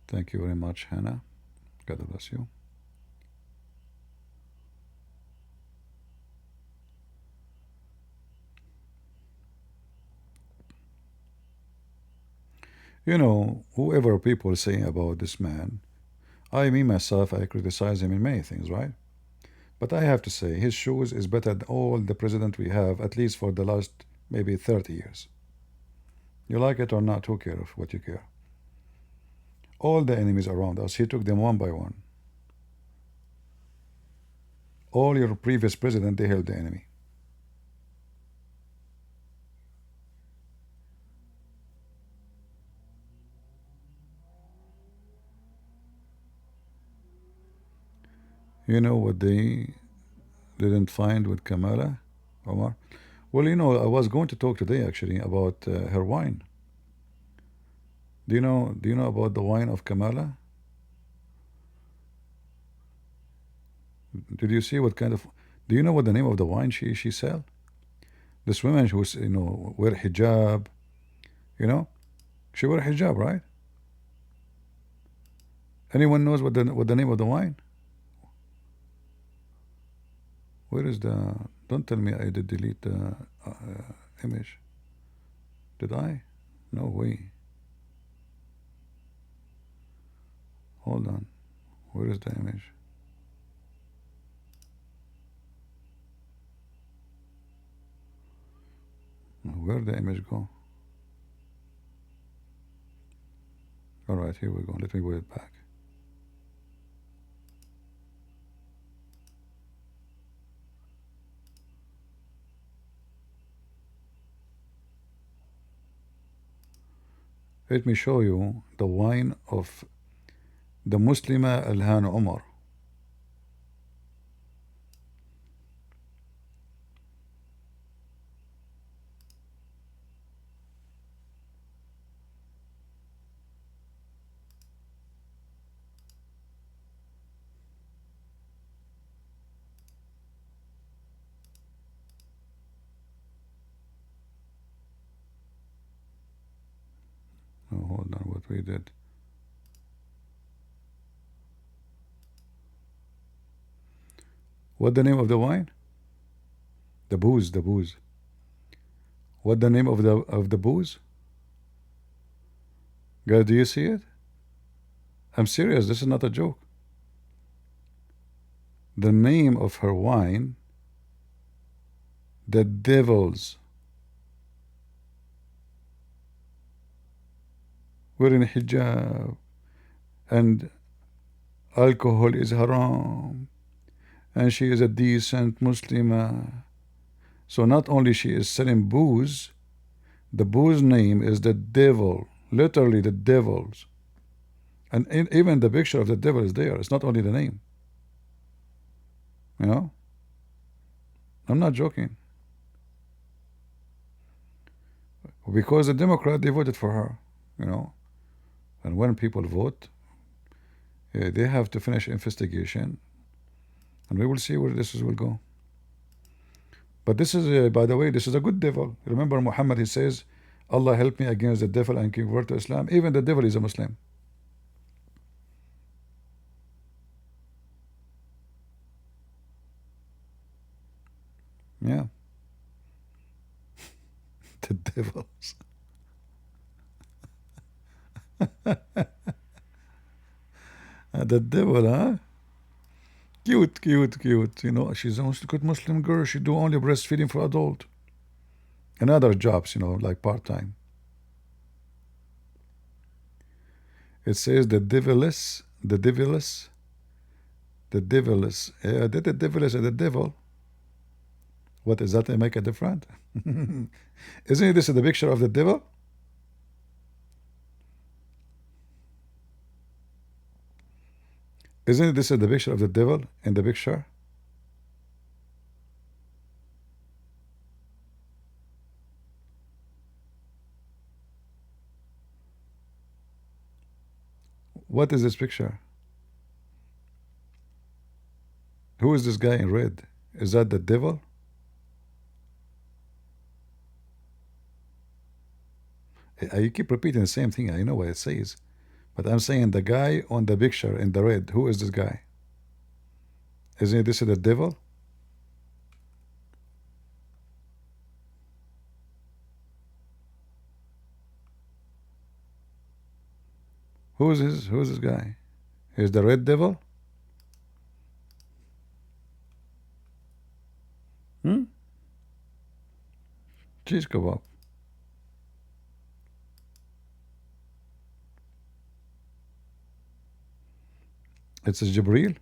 S1: Thank you very much, Hannah. God bless you. You know, whoever people say about this man, I myself, I criticize him in many things, right? But I have to say, his shoes is better than all the president we have, at least for the last maybe 30 years. You like it or not, who cares what you care? All the enemies around us, he took them one by one. All your previous president, they held the enemy. You know what they didn't find with Kamala, Omar? Well, you know, I was going to talk today actually about her wine. Do you know about the wine of Kamala? Did you see what kind of? Do you know what the name of the wine she sell? This woman who's wear hijab, she wear hijab, right? Anyone knows what the name of the wine? Where is the? Don't tell me I did delete the image. Did I? No way. Hold on. Where is the image? Where'd the image go? All right, here we go. Let me put it back. Let me show you the wine of the Muslima Alhan Omar. Oh, hold on, what we did. What the name of the wine? The booze, the booze. What the name of the booze? Guys, do you see it? I'm serious, this is not a joke. The name of her wine, the devils. Wearing hijab and alcohol is haram and she is a decent Muslimah. So not only she is selling booze, the booze name is the devil, literally the devils. And even the picture of the devil is there. It's not only the name. You know, I'm not joking. Because the Democrat, they voted for her. You know, and when people vote, they have to finish investigation, and we will see where this will go. But this is, by the way, this is a good devil. Remember Muhammad, he says, Allah help me against the devil and convert to Islam. Even the devil is a Muslim. Yeah. The devils. The devil, huh? Cute, cute, cute. You know, she's a good Muslim girl. She do only breastfeeding for adult. And other jobs, you know, like part-time. It says the deviless, the deviless, the deviless. Yeah, the deviless and the devil. What is that? They make a difference? Isn't this the picture of the devil? Isn't this the picture of the devil in the picture? What is this picture? Who is this guy in red? Is that the devil? You keep repeating the same thing. I know what it says. But I'm saying the guy on the picture in the red, who is this guy? Isn't this the devil? Who is this? Who is this guy? Is the red devil? Cheese kebab. It's a Jibreel.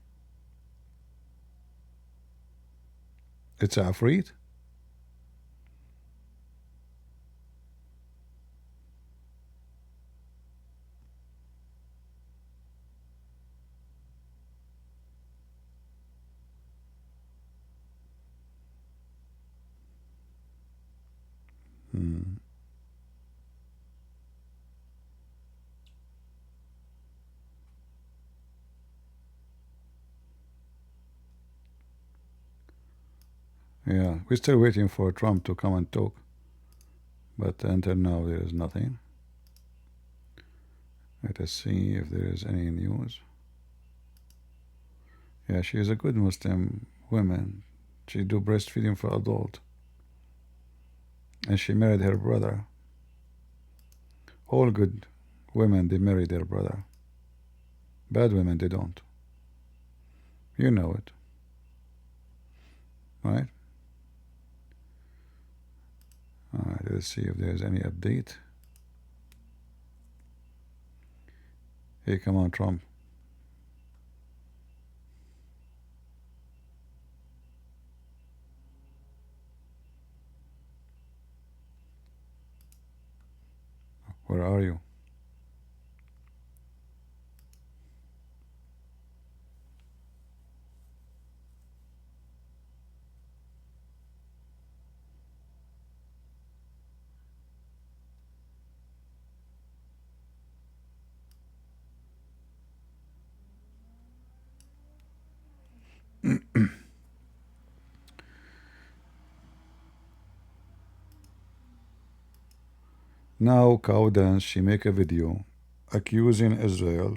S1: It's a Afreet. Yeah, we're still waiting for Trump to come and talk. But until now, there is nothing. Let us see if there is any news. Yeah, she is a good Muslim woman. She do breastfeeding for adult. And she married her brother. All good women, they marry their brother. Bad women, they don't. You know it. Right? Alright, let's see if there's any update. Hey, come on, Trump. Where are you? Now QandA, she make a video accusing Israel.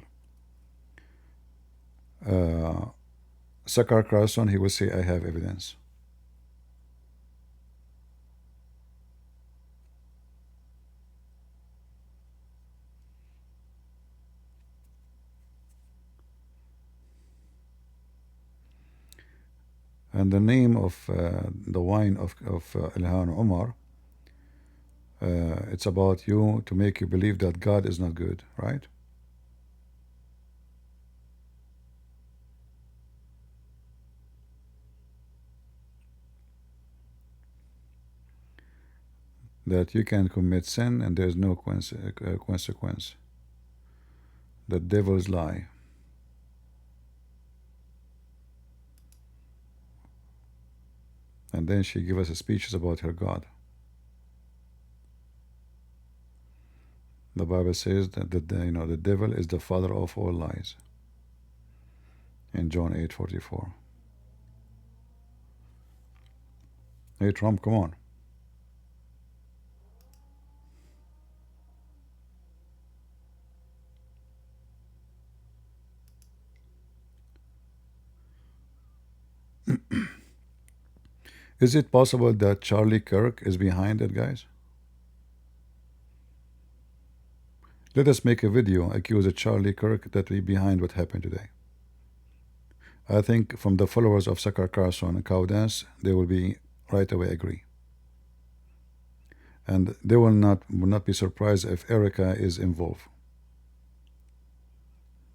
S1: Sakar Carson, he will say, I have evidence. And the name of the wine of Ilhan Omar, it's about you to make you believe that God is not good, right? That you can commit sin and there's no consequence. The devil's lie. And then she give us speeches about her God. The Bible says that the devil is the father of all lies in John 8:44. Hey Trump, come on. Is it possible that Charlie Kirk is behind it, guys? Let us make a video accuse Charlie Kirk that we behind what happened today. I think from the followers of Sakar Carson and QandA, they will be right away agree. And they will not be surprised if Erica is involved.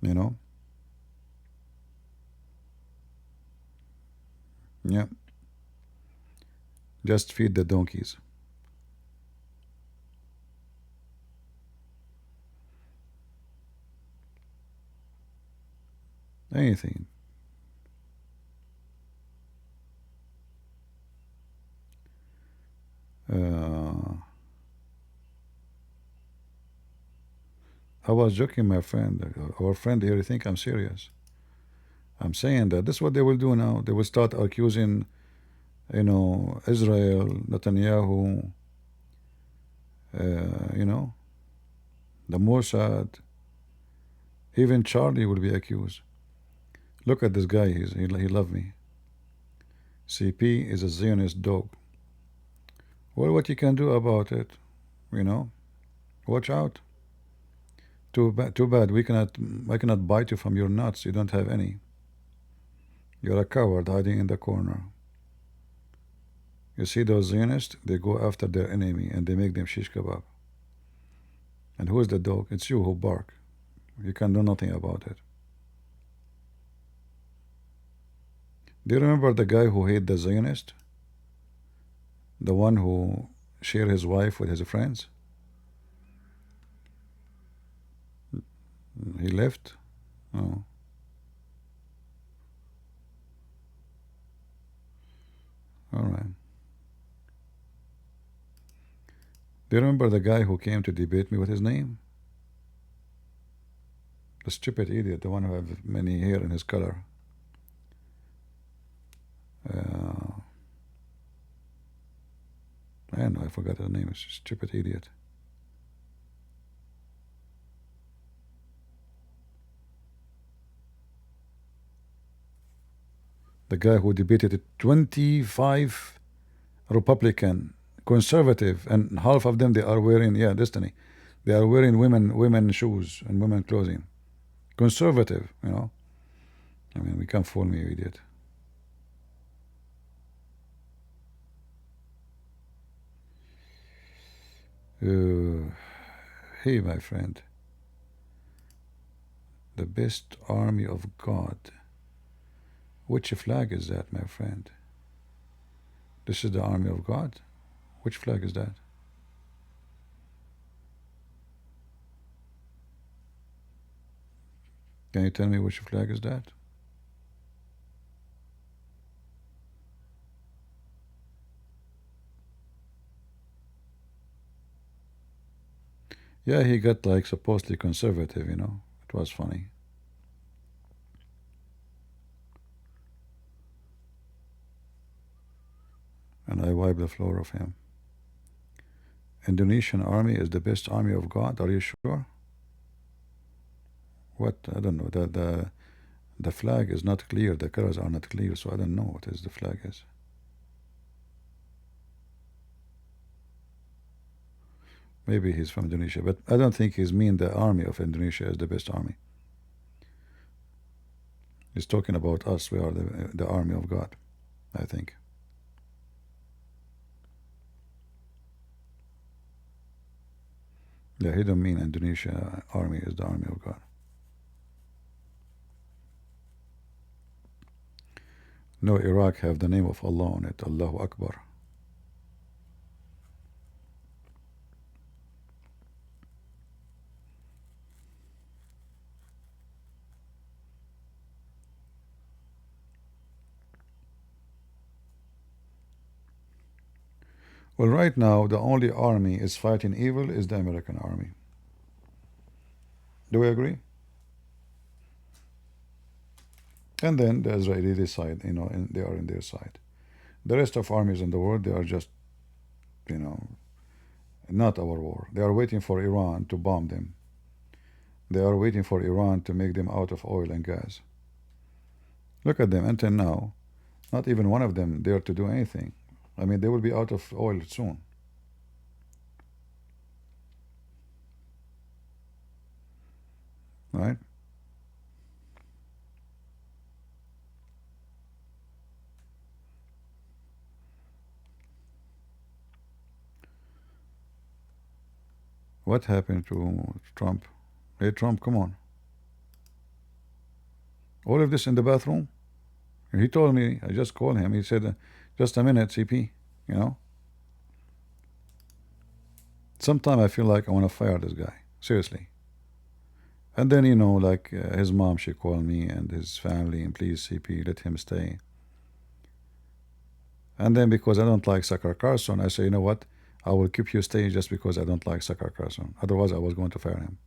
S1: You know? Yeah. Just feed the donkeys. Anything. I was joking, my friend. Our friend here, you think I'm serious. I'm saying that this is what they will do now. They will start accusing, Israel, Netanyahu, the Mossad. Even Charlie will be accused. Look at this guy. He loved me. CP is a Zionist dog. Well, what you can do about it, watch out. Too bad. I cannot bite you from your nuts. You don't have any. You're a coward hiding in the corner. You see those Zionists? They go after their enemy and they make them shish kebab. And who is the dog? It's you who bark. You can do nothing about it. Do you remember the guy who hate the Zionist? The one who shared his wife with his friends? He left? Oh. All right. Do you remember the guy who came to debate me with his name? The stupid idiot, the one who have many hair in his color. I don't know, I forgot his name. It's a stupid idiot. The guy who debated 25 Republican, conservative, and half of them they are wearing, Destiny. They are wearing women shoes and women clothing. Conservative, I mean, we can't fool me, you idiot. Hey, my friend. The best army of God. Which flag is that, my friend? This is the army of God? Which flag is that? Can you tell me which flag is that? Yeah, he got like supposedly conservative, It was funny. And I wiped the floor of him. Indonesian army is the best army of God. Are you sure? What? I don't know. The flag is not clear. The colors are not clear, so I don't know what is the flag is. Maybe he's from Indonesia, but I don't think he's mean the army of Indonesia is the best army. He's talking about us. We are the army of God, I think. Yeah, he don't mean Indonesia army is the army of God. No, Iraq have the name of Allah on it. Allahu Akbar. Well, right now, the only army is fighting evil is the American army. Do we agree? And then the Israeli side, they are in their side. The rest of armies in the world, they are just, you know, not our war. They are waiting for Iran to bomb them. They are waiting for Iran to make them out of oil and gas. Look at them until now. Not even one of them dare to do anything. I mean, they will be out of oil soon. Right? What happened to Trump? Hey, Trump, come on. All of this in the bathroom? He told me, I just called him. He said, just a minute, CP, you know? Sometimes I feel like I want to fire this guy. Seriously. And then, like his mom, she called me and his family, and please, CP, let him stay. And then because I don't like Sakar Carson, I say, you know what? I will keep you staying just because I don't like Sakar Carson. Otherwise, I was going to fire him.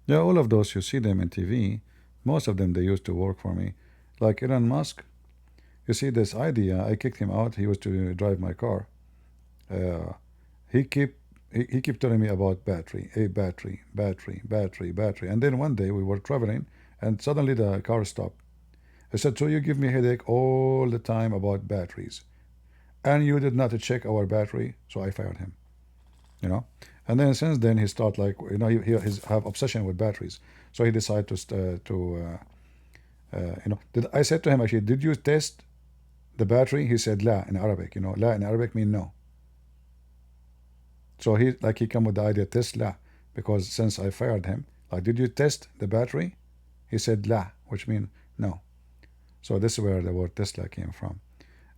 S1: Yeah, all of those, you see them in TV. Most of them, they used to work for me. Like Elon Musk, you see this idea, I kicked him out. He was to drive my car. Uh, he kept he kept telling me about battery, a battery, battery, battery, battery. And then one day we were traveling, and suddenly the car stopped. I said, "So you give me a headache all the time about batteries, and you did not check our battery." So I fired him. You know, and then since then he start like he's have obsession with batteries. So he decided Did I said to him actually, did you test the battery? He said la in Arabic. La in Arabic mean no. So he come with the idea Tesla, because since I fired him, like, did you test the battery? He said la, which means no. So this is where the word Tesla came from.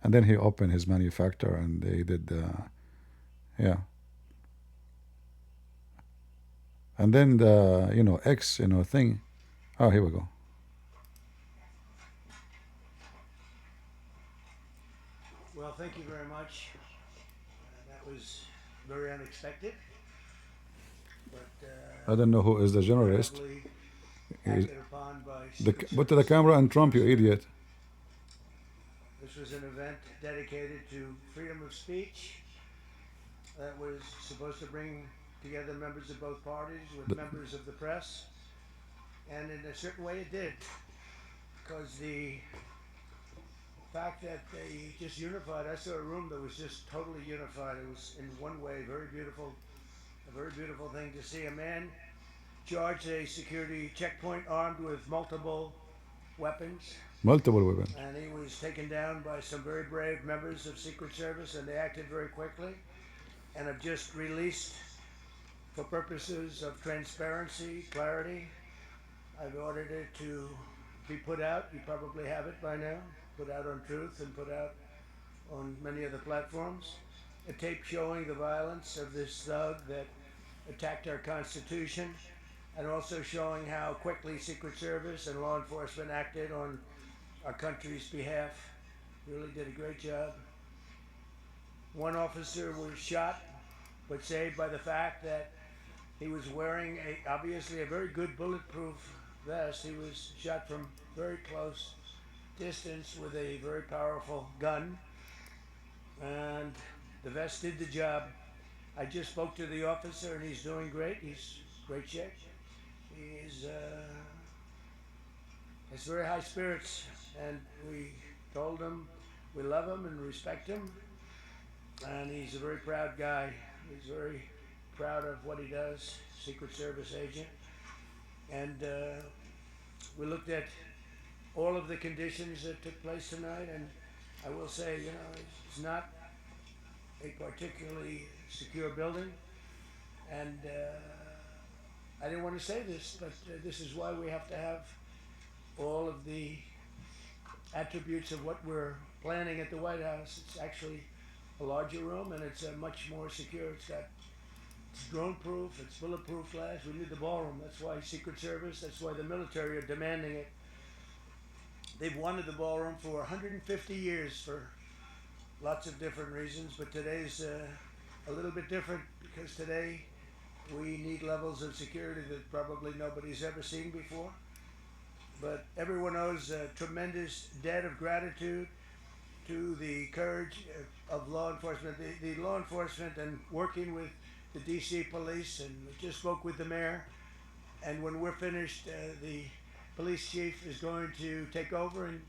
S1: And then he opened his manufacturer, and they did yeah. And then the X thing. Oh, here we go.
S6: Well, thank you very much. That was very unexpected. But
S1: I don't know who is the journalist.
S6: acted upon by
S1: Put the camera on Trump, you idiot.
S6: This was an event dedicated to freedom of speech that was supposed to bring together members of both parties with members of the press. And in a certain way it did, because the fact that they just unified, I saw a room that was just totally unified. It was in one way very beautiful, a very beautiful thing to see a man charge a security checkpoint armed with multiple weapons.
S1: Multiple weapons.
S6: And he was taken down by some very brave members of Secret Service, and they acted very quickly and have just released, for purposes of transparency, clarity, I've ordered it to be put out. You probably have it by now. Put out on Truth and put out on many other platforms. A tape showing the violence of this thug that attacked our Constitution, and also showing how quickly Secret Service and law enforcement acted on our country's behalf. Really did a great job. One officer was shot, but saved by the fact that he was wearing obviously a very good bulletproof vest. He was shot from very close distance with a very powerful gun, and the vest did the job. I just spoke to the officer, and he's doing great. He's great shape. He has very high spirits, and we told him we love him and respect him, and he's a very proud guy. He's very proud of what he does, Secret Service agent. And we looked at all of the conditions that took place tonight, and I will say, it's not a particularly secure building, and I didn't want to say this, but this is why we have to have all of the attributes of what we're planning at the White House. It's actually a larger room, and it's much more secure. It's got It's drone proof, it's bulletproof glass. We need the ballroom. That's why Secret Service, that's why the military are demanding it. They've wanted the ballroom for 150 years for lots of different reasons, but today's a little bit different because today we need levels of security that probably nobody's ever seen before. But everyone owes a tremendous debt of gratitude to the courage of law enforcement, the law enforcement, and working with the DC police. And we just spoke with the mayor, and when we're finished, the police chief is going to take over and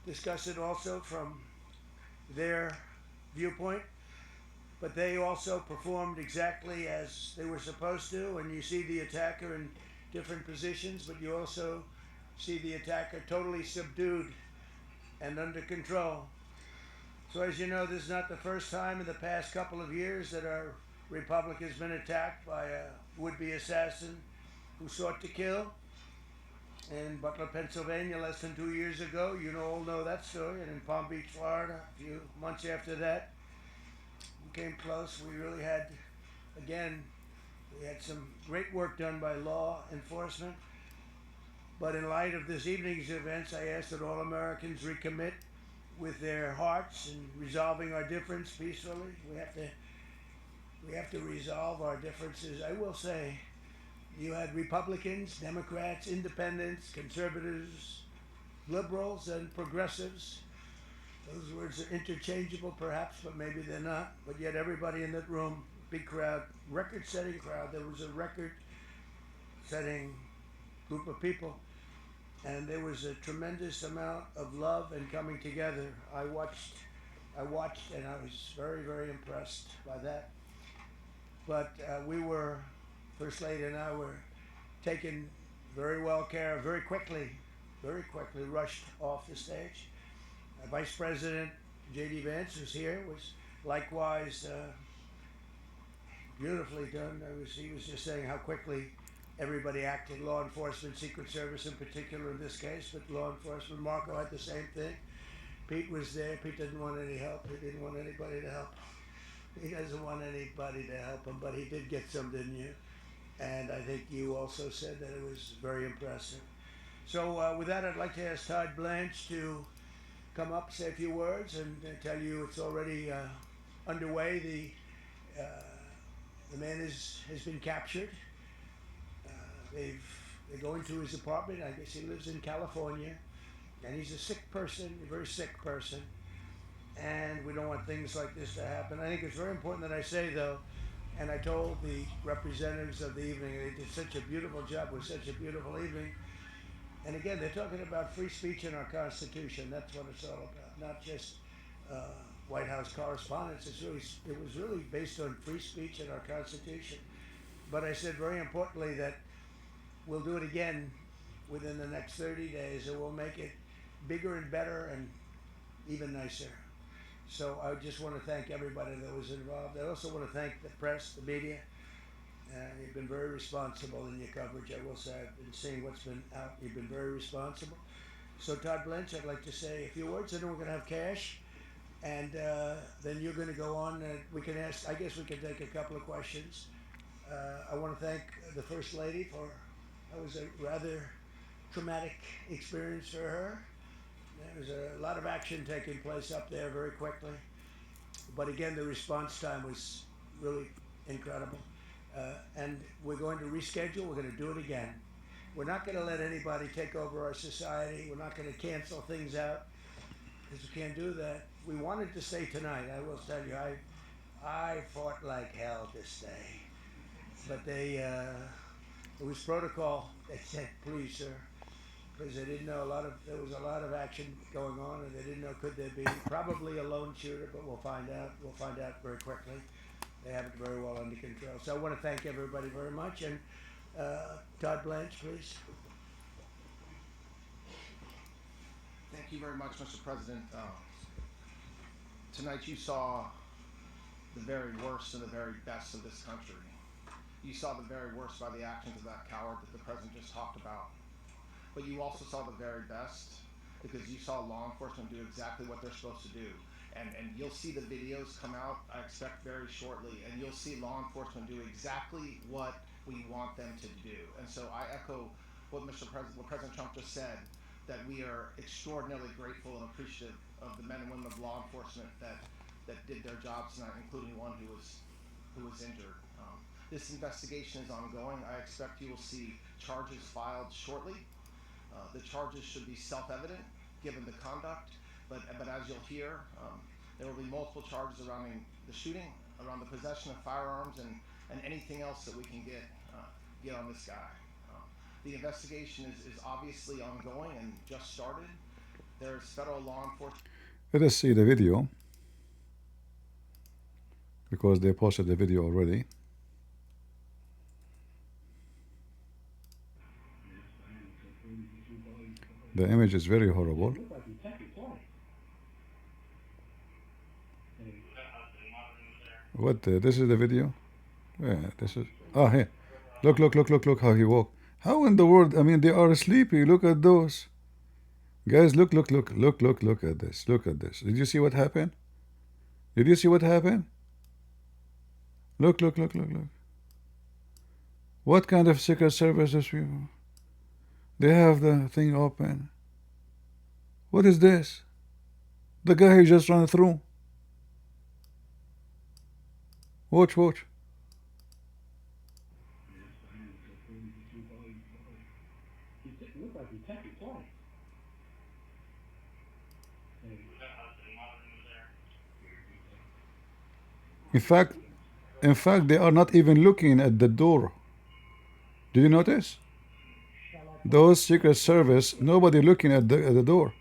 S6: discuss it also from their viewpoint. But they also performed exactly as they were supposed to, and you see the attacker in different positions, but you also see the attacker totally subdued and under control. So as you know, this is not the first time in the past couple of years that our republic has been attacked by a would-be assassin who sought to kill. In Butler, Pennsylvania, less than 2 years ago, you all know that story, and in Palm Beach, Florida, a few months after that, we came close. We really had, again, we had some great work done by law enforcement. But in light of this evening's events, I ask that all Americans recommit with their hearts and resolving our difference peacefully. We have to resolve our differences. I will say, you had Republicans, Democrats, Independents, Conservatives, Liberals, and Progressives. Those words are interchangeable perhaps, but maybe they're not. But yet everybody in that room, big crowd, record-setting crowd, there was a record-setting group of people. And there was a tremendous amount of love and coming together. I watched and I was very, very impressed by that. But we were, First Lady and I were taken very well care of, very quickly rushed off the stage. Vice President J.D. Vance, who's here, was likewise beautifully done. He was just saying how quickly everybody acted, law enforcement, Secret Service in particular in this case, but law enforcement. Marco had the same thing. Pete was there. Pete didn't want any help. He didn't want anybody to help. He doesn't want anybody to help him, but he did get some, didn't you? And I think you also said that it was very impressive. So with that, I'd like to ask Todd Blanche to come up, say a few words, and tell you it's already underway. The man has been captured. They're going to his apartment. I guess he lives in California, and he's a sick person, a very sick person, and we don't want things like this to happen. I think it's very important that I say, though, and I told the representatives of the evening, they did such a beautiful job with such a beautiful evening. And again, they're talking about free speech in our Constitution. That's what it's all about, not just White House correspondence. It was really based on free speech in our Constitution. But I said very importantly that we'll do it again within the next 30 days, and we'll make it bigger and better and even nicer. So I just want to thank everybody that was involved. I also want to thank the press, the media. You've been very responsible in your coverage. I will say I've been seeing what's been out. You've been very responsible. So Todd Blanche, I'd like to say a few words, and then we're going to have cash. And then you're going to go on. We can ask, I guess we can take a couple of questions. I want to thank the First Lady for, that was a rather traumatic experience for her. There was a lot of action taking place up there very quickly. But again, the response time was really incredible. And we're going to reschedule. We're going to do it again. We're not going to let anybody take over our society. We're not going to cancel things out because we can't do that. We wanted to stay tonight. I will tell you, I fought like hell to stay. But it was protocol. They said, please, sir, because they didn't know there was a lot of action going on, and they didn't know could there be probably a lone shooter, but we'll find out. We'll find out very quickly. They have it very well under control. So I want to thank everybody very much. And Todd Blanche, please.
S7: Thank you very much, Mr. President. Tonight you saw the very worst and the very best of this country. You saw the very worst by the actions of that coward that the President just talked about. But you also saw the very best because you saw law enforcement do exactly what they're supposed to do. And you'll see the videos come out, I expect, very shortly, and you'll see law enforcement do exactly what we want them to do. And so I echo what what President Trump just said, that we are extraordinarily grateful and appreciative of the men and women of law enforcement that did their jobs tonight, including one who was injured. This investigation is ongoing. I expect you will see charges filed shortly. The charges should be self-evident given the conduct, but as you'll hear, there will be multiple charges surrounding the shooting, around the possession of firearms, and anything else that we can get on this guy. The investigation is obviously ongoing and just started. There's federal law enforcement.
S1: Let us see the video, because they posted the video already. The image is very horrible. What? This is the video? Yeah, this is. Ah, here. Look how he walked. How in the world? I mean, they are sleepy. Look at those. Guys, look at this. Look at this. Did you see what happened? Did you see what happened? Look. What kind of Secret Service is people? They have the thing open. What is this? The guy who just ran through. Watch. In fact, they are not even looking at the door. Did you notice? Those Secret Service, nobody looking at the door.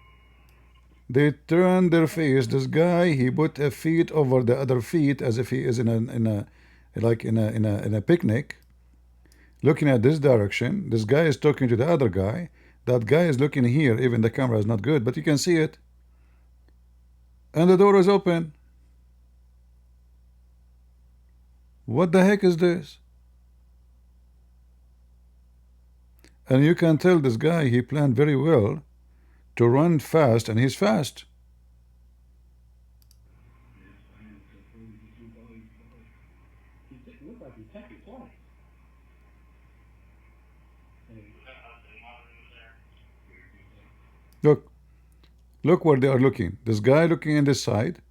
S1: They turn their face. This guy, he put a feet over the other feet as if he is in a picnic, looking at this direction. This guy is talking to the other guy. That guy is looking here. Even the camera is not good, but you can see it. And the door is open. What the heck is this? And you can tell this guy, he planned very well to run fast, and he's fast. Look where they are looking. This guy looking in this side.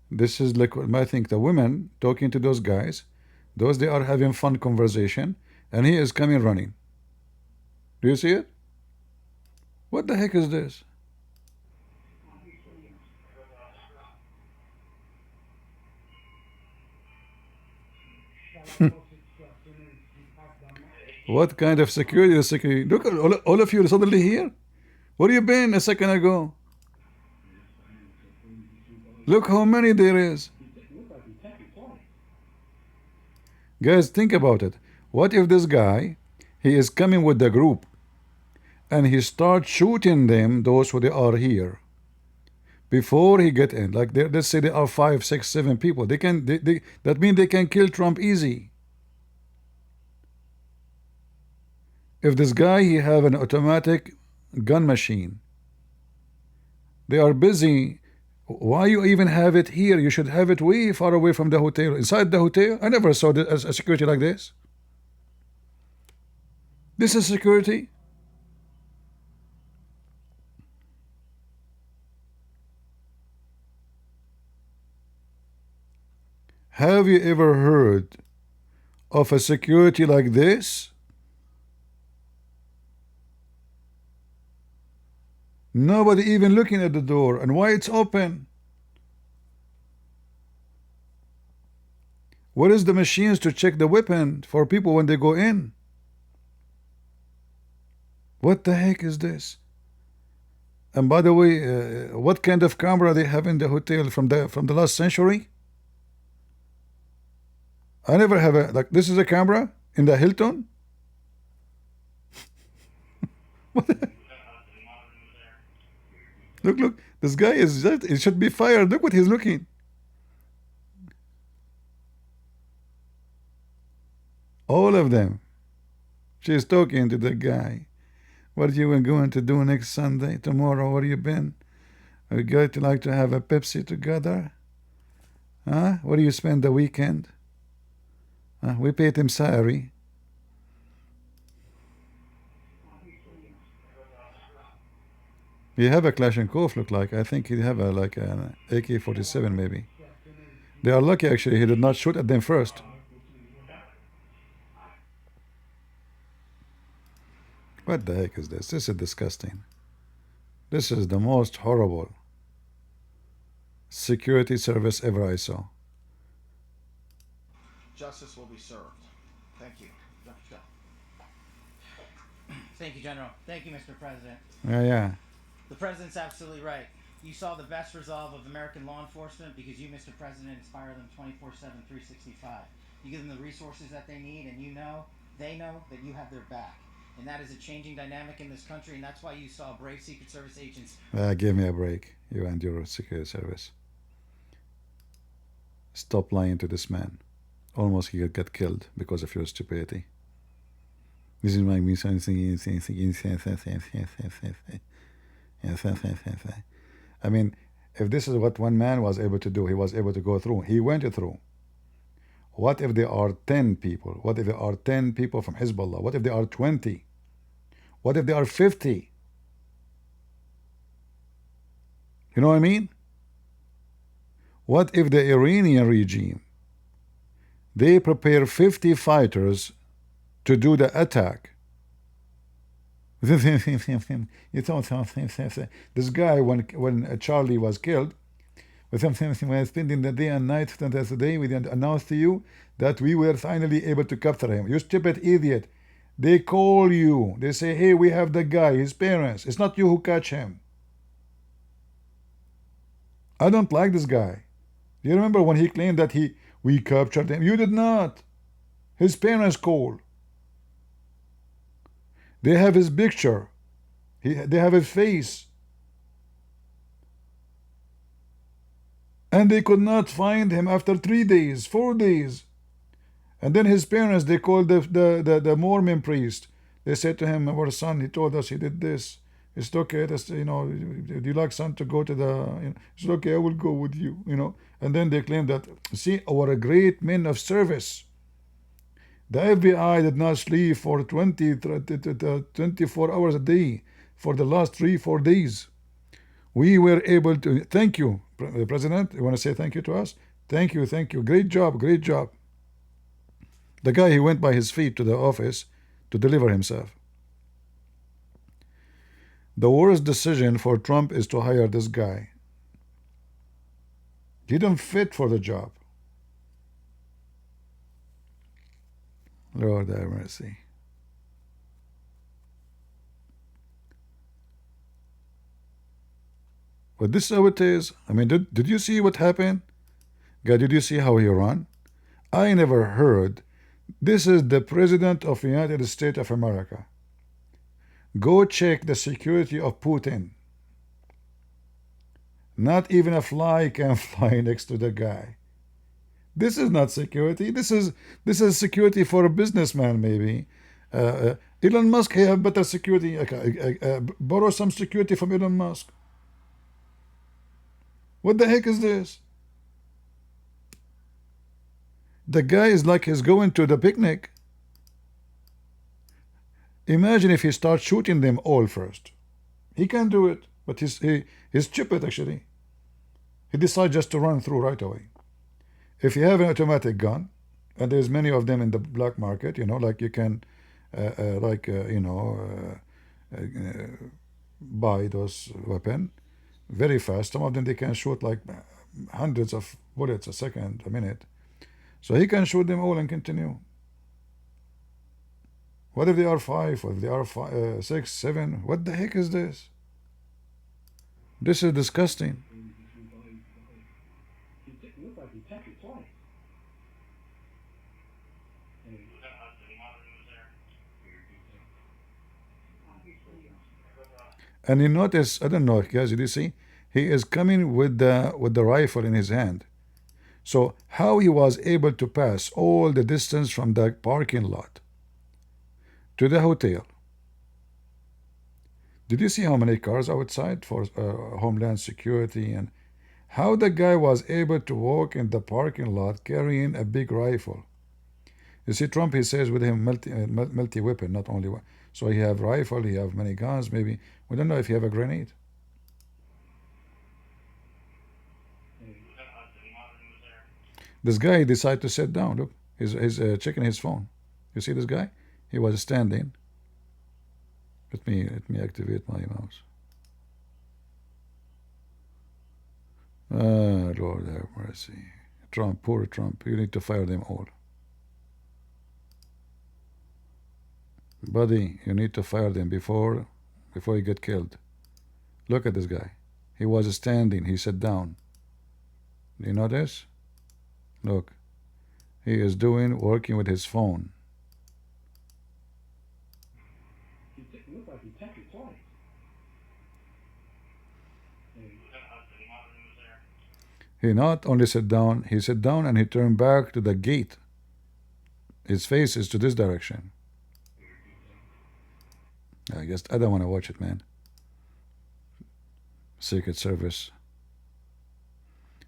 S1: This is like, I think, the women talking to those guys. Those, they are having fun conversation, and he is coming running. Do you see it? What the heck is this? What kind of security is security? Look, all of you suddenly here. Where you been a second ago? Look how many there is. Guys, think about it. What if this guy, he is coming with the group, and he starts shooting them, those who they are here, before he get in? Like, let's say there are 5, 6, 7 people. That means they can kill Trump easy. If this guy, he have an automatic gun machine, they are busy. Why you even have it here? You should have it way far away from the hotel. Inside the hotel, I never saw a security like this. This is security. Have you ever heard of a security like this? Nobody even looking at the door, and why it's open? What is the machines to check the weapon for people when they go in? What the heck is this? And by the way, what kind of camera they have in the hotel from the last century? I never have a, like, this is a camera in the Hilton? What the heck? Look, this guy is just, he should be fired. Look what he's looking. All of them. She's talking to the guy. What are you going to do next Sunday? Tomorrow, where you been? We going to like to have a Pepsi together? Huh? Where do you spend the weekend? We paid him salary. You have a Kalashnikov, look like. I think he have a like an AK-47 maybe. They are lucky actually he did not shoot at them first. What the heck is this? This is disgusting. This is the most horrible security service ever I saw.
S7: Justice will be served. Thank you. Dr.
S8: Thank you, General. Thank you, Mr. President.
S1: Yeah.
S8: The President's absolutely right. You saw the best resolve of American law enforcement because you, Mr. President, inspire them 24/7, 365. You give them the resources that they need, and they know that you have their back. And that is a changing dynamic in this country, and that's why you saw brave Secret Service agents.
S1: Give me a break, you and your security service. Stop lying to this man. Almost he got killed because of your stupidity. This is my I mean, if this is what one man was able to do, he was able to go through. He went through. What if there are 10 people? What if there are 10 people from Hezbollah? What if there are 20? What if there are 50? You know what I mean? What if the Iranian regime, they prepare 50 fighters to do the attack? This guy, when Charlie was killed, when spending the day and night today, we announced to you that we were finally able to capture him. You stupid idiot. They call you. They say, hey, we have the guy, his parents. It's not you who catch him. I don't like this guy. Do you remember when he claimed that we captured him? You did not. His parents called. They have his picture. They have his face. And they could not find him after 3 days, 4 days. And then his parents, they called the Mormon priest. They said to him, our son, he told us he did this. It's okay, that's, do you like son to go to the, it's okay, I will go with you, And then they claimed that, see, our great men of service, the FBI did not sleep for 24 hours a day for the last 3-4 days. We were able to, thank you, President. You want to say thank you to us? Thank you. Great job. The guy, he went by his feet to the office to deliver himself. The worst decision for Trump is to hire this guy. He didn't fit for the job. Lord have mercy. But this is how it is. I mean, did you see what happened? God, did you see how he ran? I never heard. This is the President of the United States of America. Go check the security of Putin. Not even a fly can fly next to the guy. This is not security. This is security for a businessman, maybe. Elon Musk, he have better security. Borrow some security from Elon Musk. What the heck is this? The guy is like he's going to the picnic. Imagine if he starts shooting them all first. He can do it, but he's stupid actually. He decides just to run through right away. If you have an automatic gun, and there's many of them in the black market, like you can, buy those weapons very fast. Some of them they can shoot like hundreds of bullets a second, a minute. So he can shoot them all and continue. What if they are 5? What if they are 6, 7? What the heck is this? This is disgusting. And you notice, I don't know, guys, did you see? He is coming with the rifle in his hand. So how he was able to pass all the distance from the parking lot to the hotel Did you see how many cars outside for Homeland Security, and how the guy was able to walk in the parking lot carrying a big rifle? You see, Trump, he says with him multi weapon, not only one. So he have rifle, he have many guns. Maybe we don't know if he have a grenade. This guy decided to sit down. Look, he's checking his phone. You see this guy? He was standing. Let me activate my mouse. Ah, Lord have mercy. Trump, poor Trump. You need to fire them all. Buddy, you need to fire them before you get killed. Look at this guy. He was standing. He sat down. Do you notice? Look. He is working with his phone. He not only sat down, he sat down and he turned back to the gate. His face is to this direction. I guess I don't want to watch it, man. Secret Service.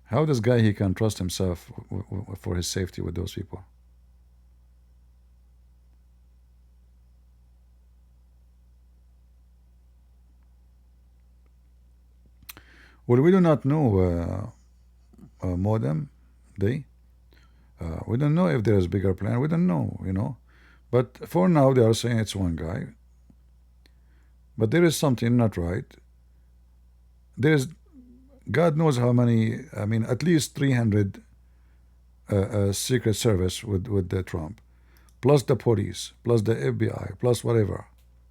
S1: How this guy, he can trust himself for his safety with those people? Well, we do not know modem day. We don't know if there is bigger plan. We don't know, you know. But for now, they are saying it's one guy. But there is something not right. There is, God knows how many. I mean, at least 300 Secret Service with the Trump, plus the police, plus the FBI, plus whatever,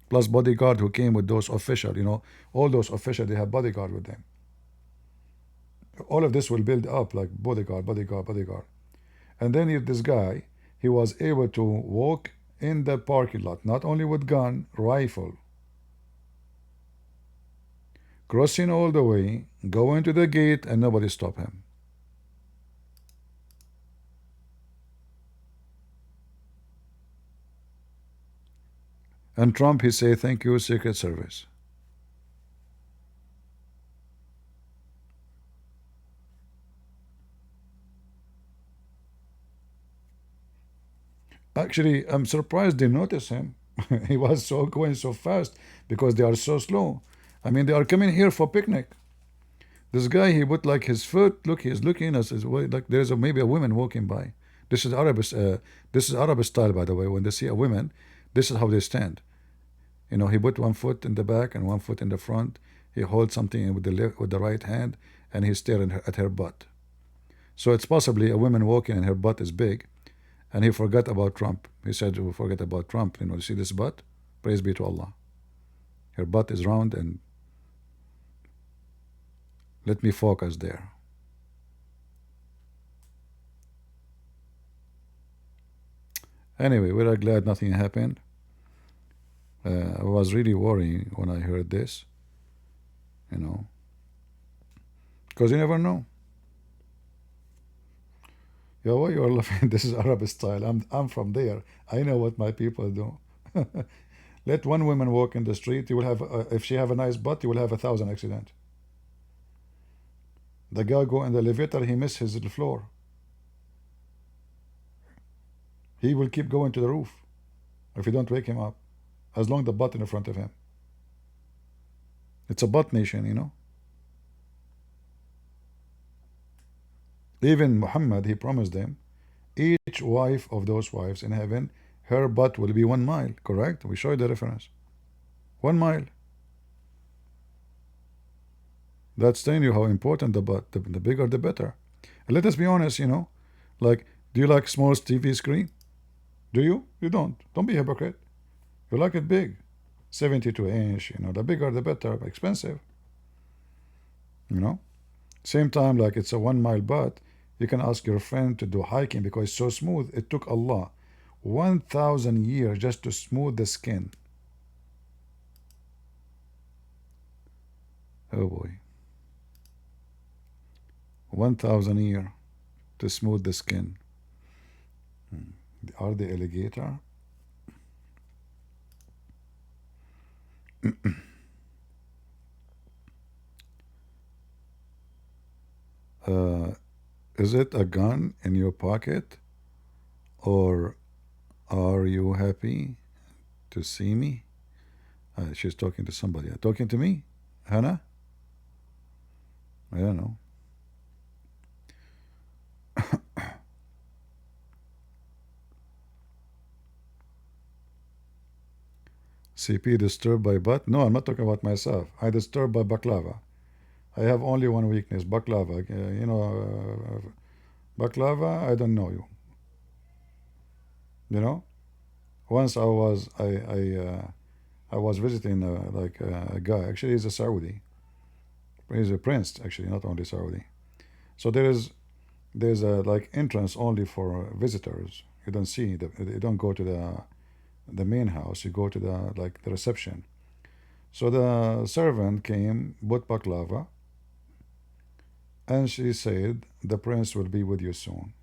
S1: plus bodyguard who came with those officials. You know, all those officials, they have bodyguard with them. All of this will build up like bodyguard. And then if this guy, he was able to walk in the parking lot, not only with gun, rifle, crossing all the way, going to the gate, and nobody stop him. And Trump, he say, thank you, Secret Service. Actually, I'm surprised they notice him. He was going so fast because they are so slow. I mean, they are coming here for picnic. This guy, he put like his foot. Look, he's looking as like there's maybe a woman walking by. This is Arab. This is Arab style, by the way. When they see a woman, this is how they stand. You know, he put one foot in the back and one foot in the front. He holds something with the right hand, and he's staring at her butt. So it's possibly a woman walking and her butt is big. And he forgot about Trump. He said, we forget about Trump. You know, you see this butt? Praise be to Allah. Her butt is round, and let me focus there. Anyway, we are glad nothing happened. I was really worrying when I heard this, you know, because you never know. Yo, why you are laughing? This is Arab style. I'm from there. I know what my people do. Let one woman walk in the street. You will have, if she have a nice butt, you will have 1,000 accidents. The guy go in the elevator, he miss his floor. He will keep going to the roof if you don't wake him up, as long as the butt in front of him. It's a butt nation, you know. Even Muhammad, he promised them, each wife of those wives in heaven, her butt will be 1 mile, correct? We showed the reference. 1 mile. That's telling you how important the butt, the bigger the better. And let us be honest, you know, like, do you like small TV screen? Do you? You don't. Don't be a hypocrite. You like it big. 72-inch, you know, the bigger the better, expensive. You know? Same time, like it's a 1 mile butt, you can ask your friend to do hiking because it's so smooth. It took Allah 1,000 years just to smooth the skin. Oh boy. 1,000 years to smooth the skin. Are the alligator? Uh, is it a gun in your pocket, or are you happy to see me? She's talking to somebody. Talking to me? Hannah? I don't know. CP disturbed by butt? No, I'm not talking about myself. I disturbed by baklava. I have only one weakness, baklava. Baklava, I don't know you. You know? Once I was visiting a guy. Actually, he's a Saudi. He's a prince, actually, not only Saudi. So there's a like entrance only for visitors. You don't see you don't go to the main house. You go to the reception. So the servant came, bought baklava, and she said the prince will be with you soon.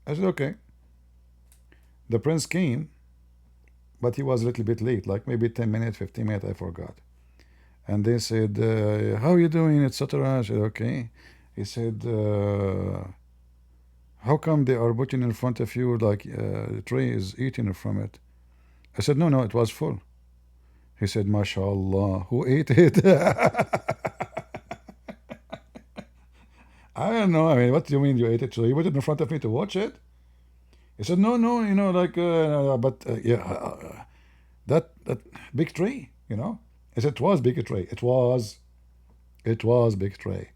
S1: I said okay. The prince came, but he was a little bit late, like maybe 10 minutes, 15 minutes, I forgot. And they said, how are you doing, etc. I said, okay. He said, how come they are putting in front of you like the tray is eating from it? I said, no, it was full. He said, mashallah, who ate it? I don't know. I mean, what do you mean you ate it? So you put it in front of me to watch it? He said, no, that big tray, I said, it was big tray. It was big tray.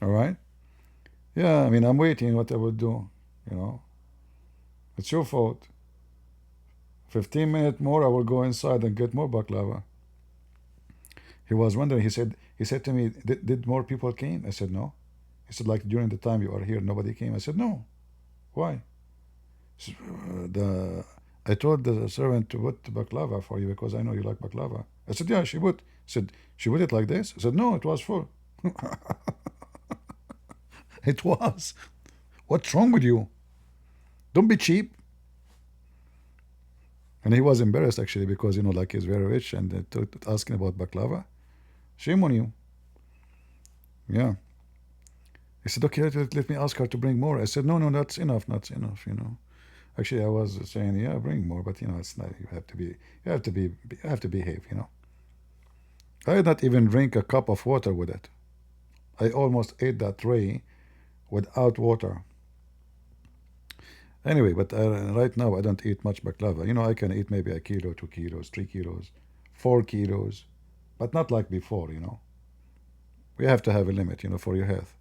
S1: All right? Yeah, I mean, I'm waiting what I would do, It's your fault. 15 minutes more, I will go inside and get more baklava. He was wondering, he said to me, did more people came? I said, no. He said, like during the time you are here, nobody came. I said, no. Why? I told the servant to put baklava for you because I know you like baklava. I said, yeah, she would. He said, she would it like this? I said, no, it was full. It was. What's wrong with you? Don't be cheap. And he was embarrassed actually because, like he's very rich and asking about baklava. Shame on you. Yeah. He said, okay, let me ask her to bring more. I said, no, that's enough, Actually, I was saying, yeah, bring more, but it's not. You have to behave. I did not even drink a cup of water with it. I almost ate that tray without water. Anyway, but right now I don't eat much baklava. I can eat maybe 1 kilo, 2 kilos, 3 kilos, 4 kilos, but not like before. We have to have a limit, for your health.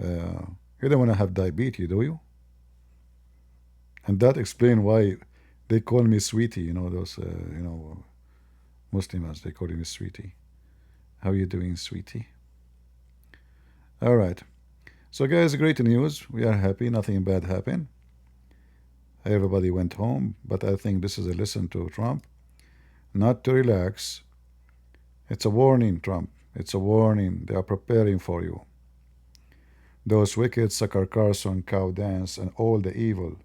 S1: You don't want to have diabetes, do you? And that explains why they call me sweetie. Those Muslims, they call me sweetie. How are you doing, sweetie? All right. So guys, great news. We are happy. Nothing bad happened. Everybody went home. But I think this is a lesson to Trump. Not to relax. It's a warning, Trump. It's a warning. They are preparing for you. Those wicked Sucker Carson, Cow Dance, and all the evil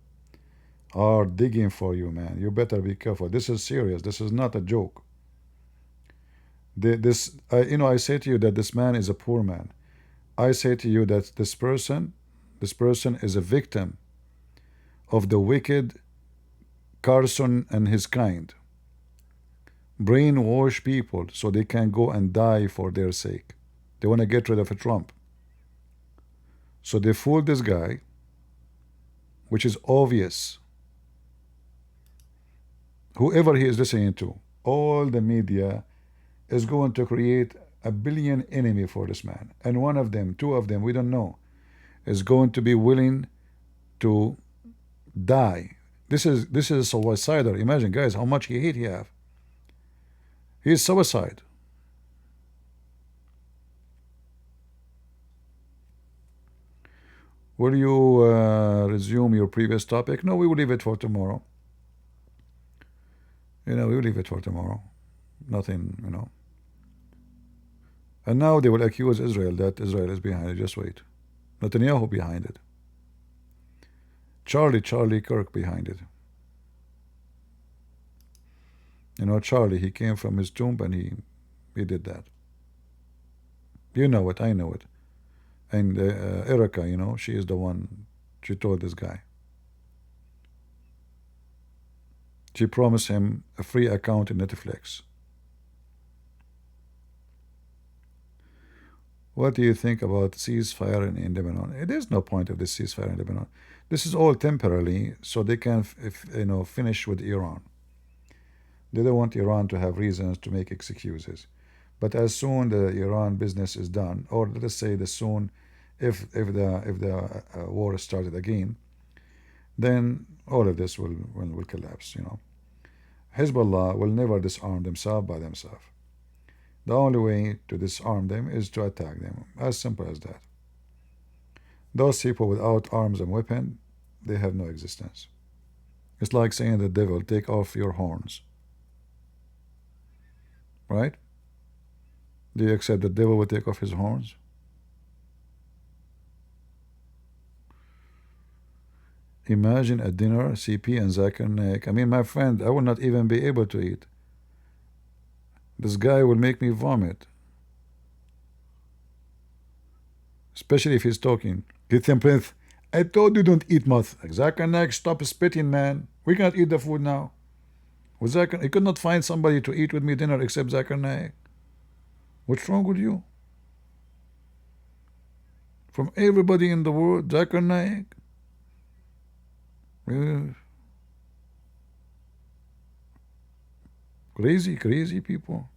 S1: are digging for you, man. You better be careful. This is serious. This is not a joke. I say to you that this man is a poor man. I say to you that this person is a victim of the wicked Carson and his kind. Brainwash people so they can go and die for their sake. They want to get rid of a Trump. So they fooled this guy, which is obvious. Whoever he is listening to, all the media is going to create a billion enemy for this man. And one of them, two of them, we don't know, is going to be willing to die. This is suicidal. Imagine, guys, how much hate he have. He is suicide. Will you resume your previous topic? No, we will leave it for tomorrow. We will leave it for tomorrow. Nothing, And now they will accuse Israel that Israel is behind it. Just wait. Netanyahu behind it. Charlie Kirk behind it. Charlie, he came from his tomb and he did that. You know it, I know it. And Erica, you know, she is the one, she told this guy. She promised him a free account in Netflix. What do you think about ceasefire in Lebanon? There is no point of this ceasefire in Lebanon. This is all temporarily, so they can, finish with Iran. They don't want Iran to have reasons to make excuses. But as soon the Iran business is done, or let us say the soon, if the war started again, then all of this will collapse. You know, Hezbollah will never disarm themselves by themselves. The only way to disarm them is to attack them. As simple as that. Those people without arms and weapon, they have no existence. It's like saying to the devil, take off your horns. Right? Do you accept the devil will take off his horns? Imagine a dinner, CP and Zakir Naik. I mean, my friend, I will not even be able to eat. This guy will make me vomit. Especially if he's talking. Get some breath. I told you don't eat much. Zakir Naik, stop spitting, man. We cannot eat the food now. With Zakir, I could not find somebody to eat with me dinner except Zakir Naik. What's wrong with you? From everybody in the world, Zakir Naik. Crazy people.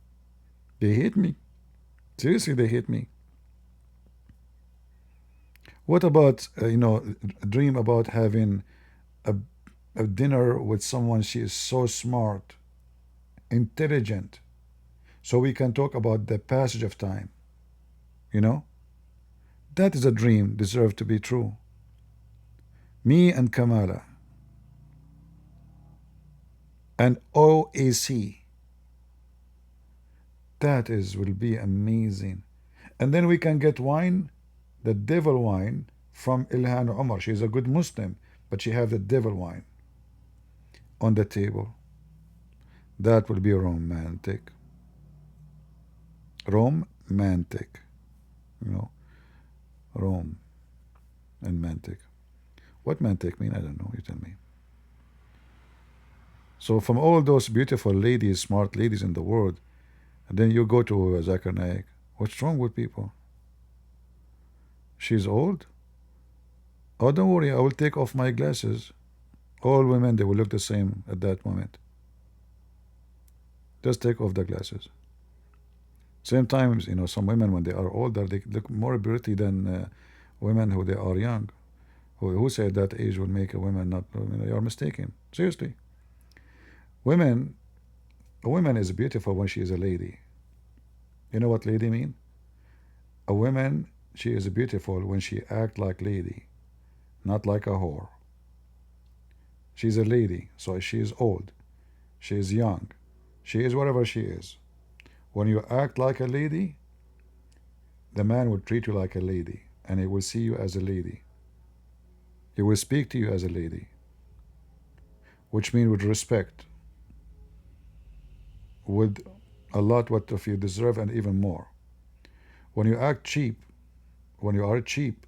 S1: They hate me. Seriously, they hate me. What about, a dream about having a dinner with someone she is so smart, intelligent, so we can talk about the passage of time. You know? That is a dream deserved to be true. Me and Kamala. And OAC. That will be amazing. And then we can get wine, the devil wine, from Ilhan Omar. She's a good Muslim, but she have the devil wine on the table. That will be romantic. Romantic. You know, Rome and mantic. What mantic mean? I don't know. You tell me. So from all those beautiful ladies, smart ladies in the world, and then you go to Zakir Naik. What's wrong with people? She's old? Oh, don't worry, I will take off my glasses. All women, they will look the same at that moment. Just take off the glasses. Same times, some women, when they are older, they look more pretty than women who they are young. Who said that age will make a woman not? You are mistaken. Seriously. A woman is beautiful when she is a lady. You know what lady mean? A woman, she is beautiful when she act like lady, not like a whore. She's a lady, so she is old. She is young. She is whatever she is. When you act like a lady, the man will treat you like a lady, and he will see you as a lady. He will speak to you as a lady, which means with respect, with a lot what of you deserve and even more. When you act cheap, when you are cheap,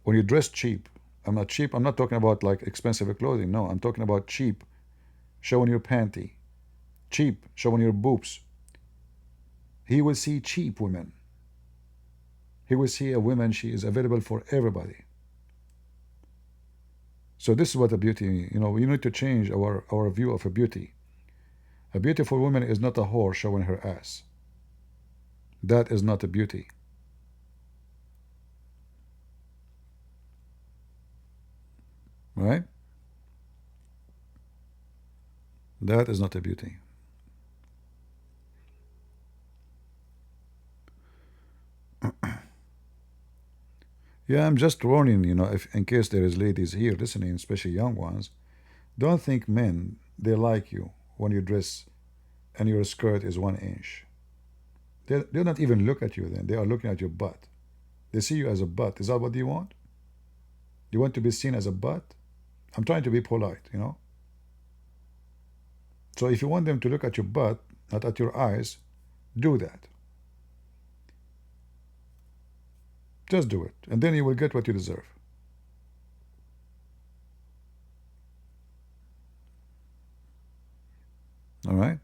S1: when you dress cheap, I'm not cheap, I'm not talking about like expensive clothing, no, I'm talking about cheap, showing your panty, cheap, showing your boobs. He will see cheap women. He will see a woman, she is available for everybody. So this is what a beauty, we need to change our view of a beauty. A beautiful woman is not a whore showing her ass. That is not a beauty. Right? That is not a beauty. Yeah, I'm just warning, if in case there is ladies here listening, especially young ones, don't think men, they like you when you dress and your skirt is 1 inch. They'll not even look at you then. They are looking at your butt. They see you as a butt. Is that what you want? You want to be seen as a butt? I'm trying to be polite, So if you want them to look at your butt, not at your eyes, do that. Just do it, and then you will get what you deserve. All right.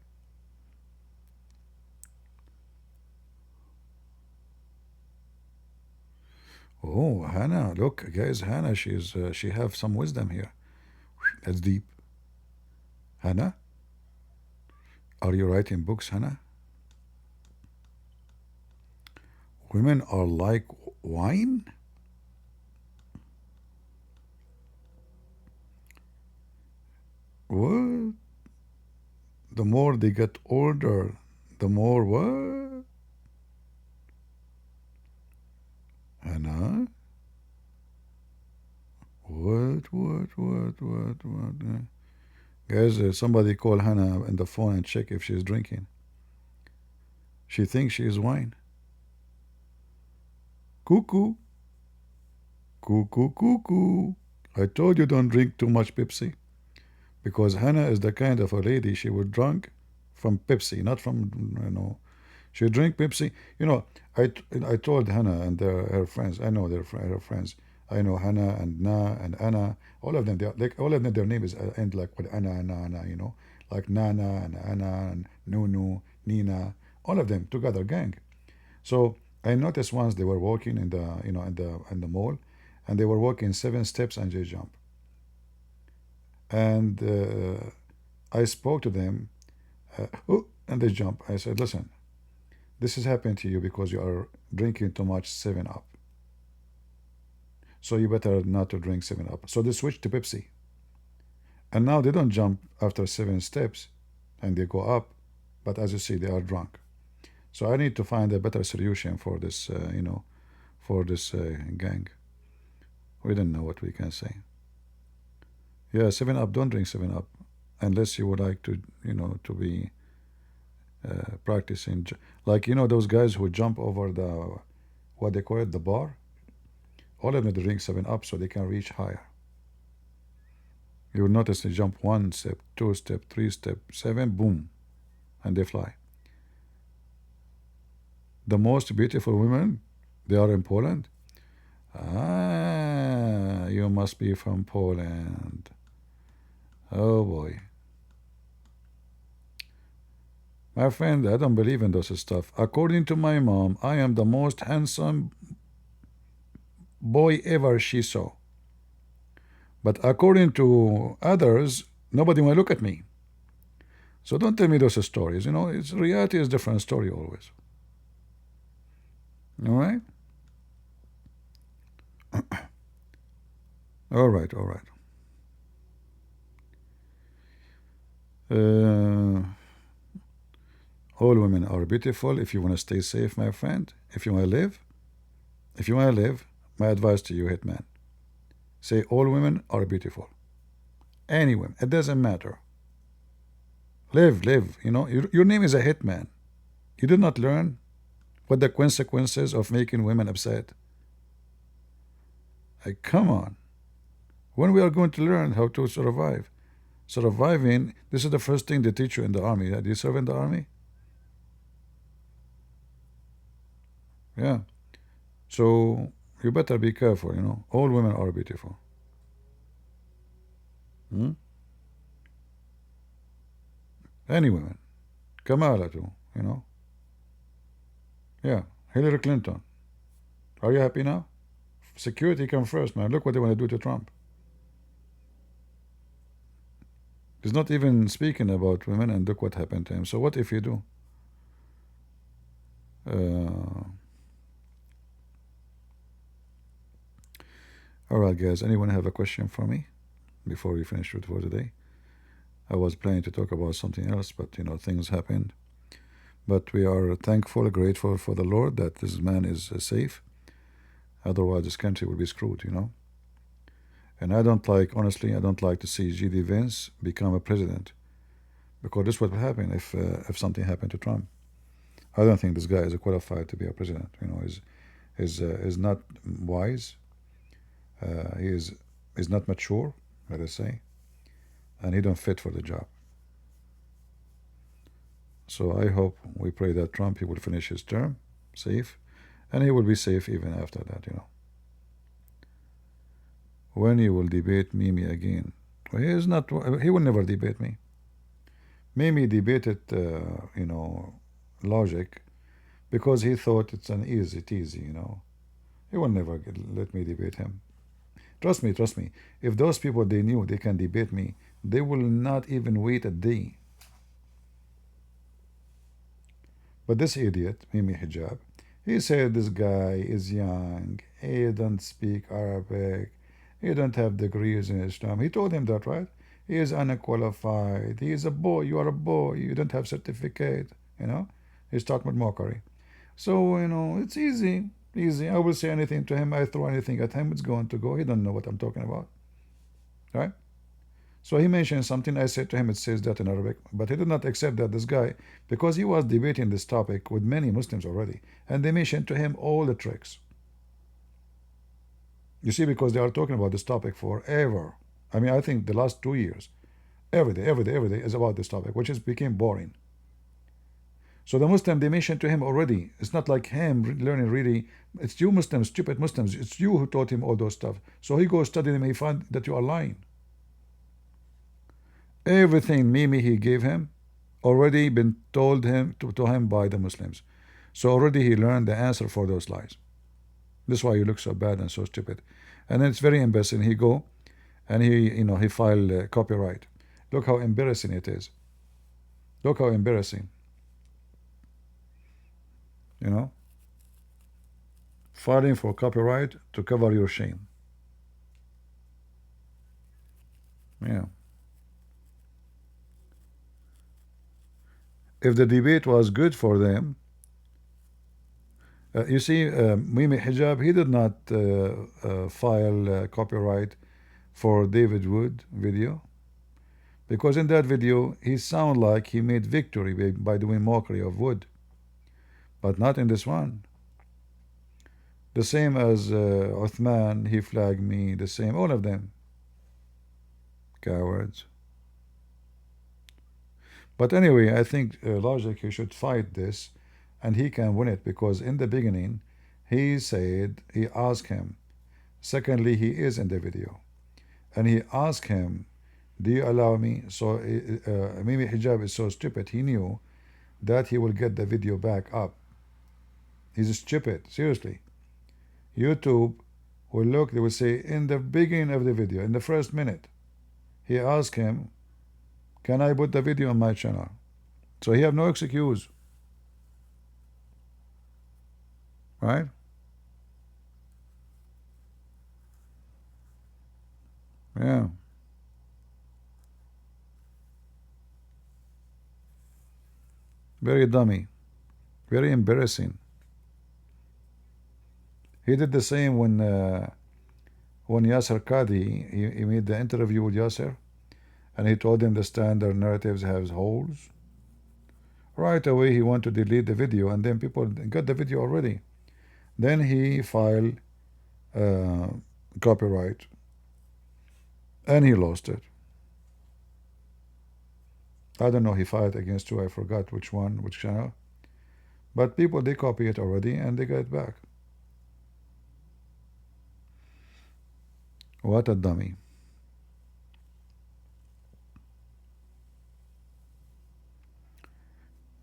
S1: Oh, Hannah, look, guys, Hannah, she have some wisdom here. That's deep. Hannah, are you writing books, Hannah? Women are like wine? What? The more they get older, the more what? Hannah? What? Guys, somebody call Hannah on the phone and check if she's drinking. She thinks she is wine. Cuckoo. Cuckoo. I told you don't drink too much Pepsi. Because Hannah is the kind of a lady she would drink from Pepsi, not from. She drink Pepsi. I told Hannah and her friends. I know her friends. I know Hannah and Na and Anna. All of them. They like all of them. Their name is end like with Anna and Nana. Like Nana and Anna and Nunu, Nina. All of them together, gang. So I noticed once they were walking in the in the mall, and they were walking 7 steps and they jump. And I spoke to them, and they jump. I said, listen, this is happening to you because you are drinking too much 7 Up. So you better not to drink 7 Up. So they switched to Pepsi. And now they don't jump after 7 steps and they go up, but as you see, they are drunk. So I need to find a better solution for this, for this gang. We don't know what we can say. Yeah, 7 Up, don't drink 7 Up unless you would like to, to be practicing. Like, those guys who jump over the, what they call it, the bar. All of them drink 7 Up so they can reach higher. You will notice they jump 1 step, 2 step, 3 step, 7, boom, and they fly. The most beautiful women, they are in Poland. Ah, you must be from Poland. Oh boy. My friend, I don't believe in those stuff. According to my mom, I am the most handsome boy ever she saw. But according to others, nobody will look at me. So don't tell me those stories. Reality is a different story always. All right? All right. All women are beautiful. If you want to stay safe, my friend, if you want to live, my advice to you, hitman, say all women are beautiful. Any women, it doesn't matter. Live. Your name is a hitman. You did not learn what the consequences of making women upset. Come on. When we are going to learn how to survive? Surviving, this is the first thing they teach you in the army. Do you serve in the army? Yeah. So you better be careful, All women are beautiful. Any women. Kamala too, Yeah. Hillary Clinton. Are you happy now? Security come first, man. Look what they want to do to Trump. He's not even speaking about women, and look what happened to him. So what if you do? All right, guys. Anyone have a question for me before we finish for today? I was planning to talk about something else, but things happened. But we are thankful, grateful for the Lord that this man is safe. Otherwise, this country will be screwed, And honestly, I don't like to see G.D. Vance become a president, because this is what will happen if something happened to Trump. I don't think this guy is qualified to be a president. Is not wise. He is not mature, let us say, and he don't fit for the job. So I hope, we pray that Trump, he will finish his term safe, And he will be safe even after that, When you will debate Mimi again? He is not. He will never debate me. Mimi debated, logic because he thought it's an easy teasy. He will never let me debate him. Trust me, trust me. If those people they knew they can debate me, they will not even wait a day. But this idiot, Mimi Hijab, he said this guy is young, he don't speak Arabic, he don't have degrees in Islam. He told him that, right? He is unqualified. He is a boy. You are a boy. You don't have certificate. He started with mockery. So, it's easy. Easy. I will say anything to him. I throw anything at him. It's going to go. He don't know what I'm talking about. Right? So he mentioned something. I said to him, it says that in Arabic. But he did not accept that, this guy, because he was debating this topic with many Muslims already. And they mentioned to him all the tricks. You see, because they are talking about this topic forever. I mean, I think the last 2 years, every day is about this topic, which has became boring. So the Muslim, they mentioned to him already. It's not like him learning really. It's you Muslims, stupid Muslims. It's you who taught him all those stuff. So he goes study them and he find that you are lying. Everything Mimi he gave him already been told him to him by the Muslims. So already he learned the answer for those lies. This is why you look so bad and so stupid. And then it's very embarrassing. He go and he file copyright. Look how embarrassing it is. Look how embarrassing. Filing for copyright to cover your shame. Yeah. If the debate was good for them, you see, Mimi Hijab, he did not file copyright for David Wood video, because in that video he sound like he made victory by doing mockery of Wood, but not in this one. The same as Uthman, he flagged me, the same, all of them. Cowards. But anyway, I think Logic, he should fight this, and he can win it, because in the beginning, he said, he asked him, secondly, he is in the video, and he asked him, do you allow me? So Mimi Hijab is so stupid, he knew that he will get the video back up. He's stupid, seriously. YouTube will look, they will say, in the beginning of the video, in the first minute, he asked him, can I put the video on my channel? So he have no excuse. Right? Yeah. Very dummy. Very embarrassing. He did the same when Yasser Qadi, he made the interview with Yasser, and he told him the standard narratives has holes. Right away he wanted to delete the video, and then people got the video already. Then he filed copyright, and he lost it. I don't know, he filed against who, I forgot which one, which channel. But people, they copy it already and they get it back. What a dummy.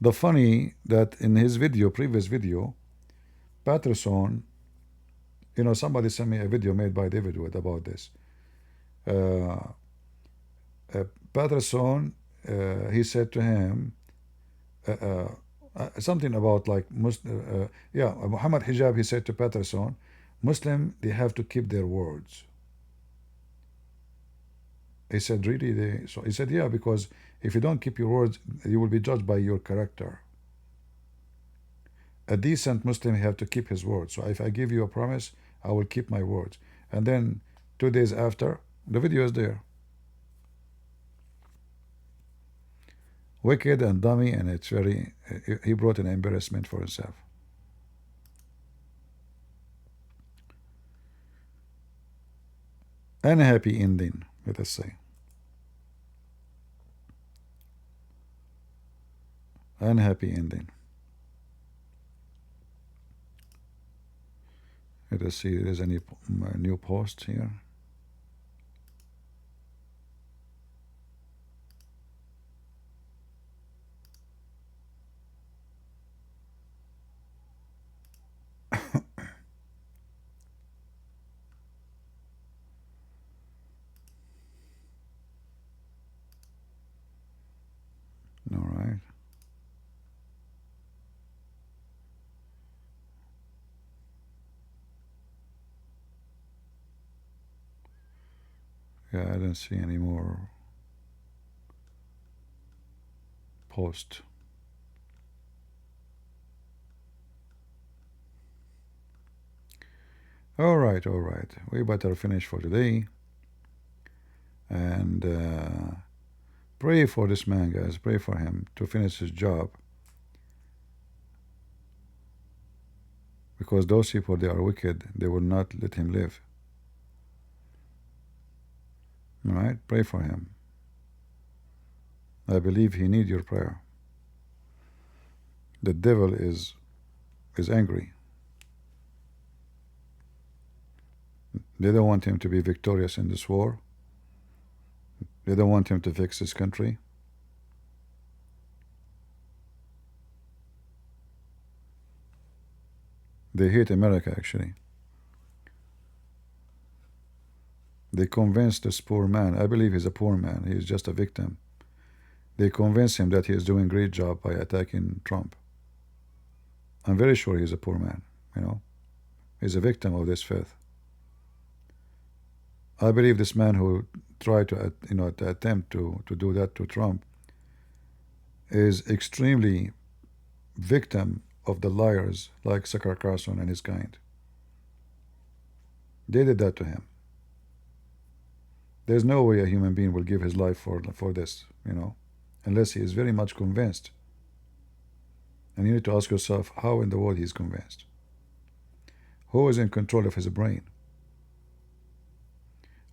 S1: The funny that in his video, previous video, Patterson, somebody sent me a video made by David Wood about this. Patterson, he said to him something about like Muhammad Hijab, he said to Patterson, Muslim, they have to keep their words. He said, really? So he said, yeah, because if you don't keep your words, you will be judged by your character. A decent Muslim have to keep his word. So if I give you a promise, I will keep my words. And then 2 days after, the video is there. Wicked and dummy, and it's very, he brought an embarrassment for himself. Unhappy ending, let us say. Unhappy ending. Let us see if there's any new posts here. All right. Yeah, I don't see any more posts. All right, all right. We better finish for today. And pray for this man, guys. Pray for him to finish his job. Because those people, they are wicked. They will not let him live. All right? Pray for him. I believe he needs your prayer. The devil is angry. They don't want him to be victorious in this war. They don't want him to fix his country. They hate America, actually. They convinced this poor man. I believe he's a poor man. He's just a victim. They convince him that he is doing a great job by attacking Trump. I'm very sure he's a poor man, you know. He's a victim of this filth. I believe this man who tried to, to attempt to do that to Trump is extremely victim of the liars like Tucker Carlson and his kind. They did that to him. There's no way a human being will give his life for this, unless he is very much convinced. And you need to ask yourself, how in the world he's convinced? Who is in control of his brain?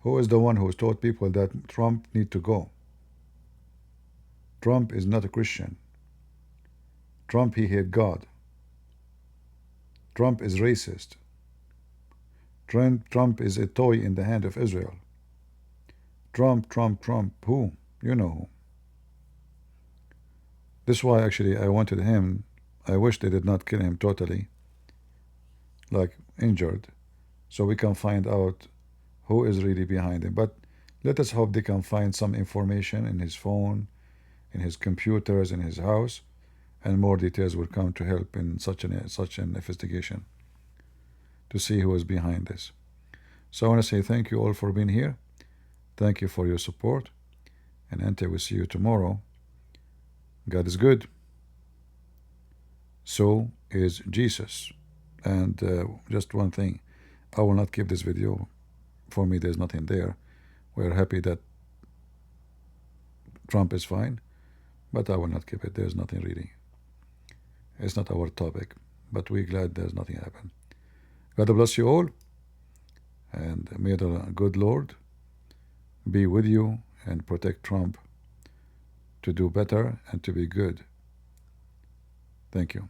S1: Who is the one who has taught people that Trump need to go? Trump is not a Christian. Trump, he hates God. Trump is racist. Trump is a toy in the hand of Israel. Trump, who? You know who. This is why actually I wanted him, I wish they did not kill him totally, like injured, so we can find out who is really behind him. But let us hope they can find some information in his phone, in his computers, in his house, and more details will come to help in such an investigation to see who is behind this. So I want to say thank you all for being here. Thank you for your support. And until we see you tomorrow, God is good. So is Jesus. And just one thing, I will not keep this video. For me, there's nothing there. We're happy that Trump is fine, but I will not keep it. There's nothing really. It's not our topic, but we're glad there's nothing happened. God bless you all, and may the good Lord be with you and protect Trump to do better and to be good. Thank you.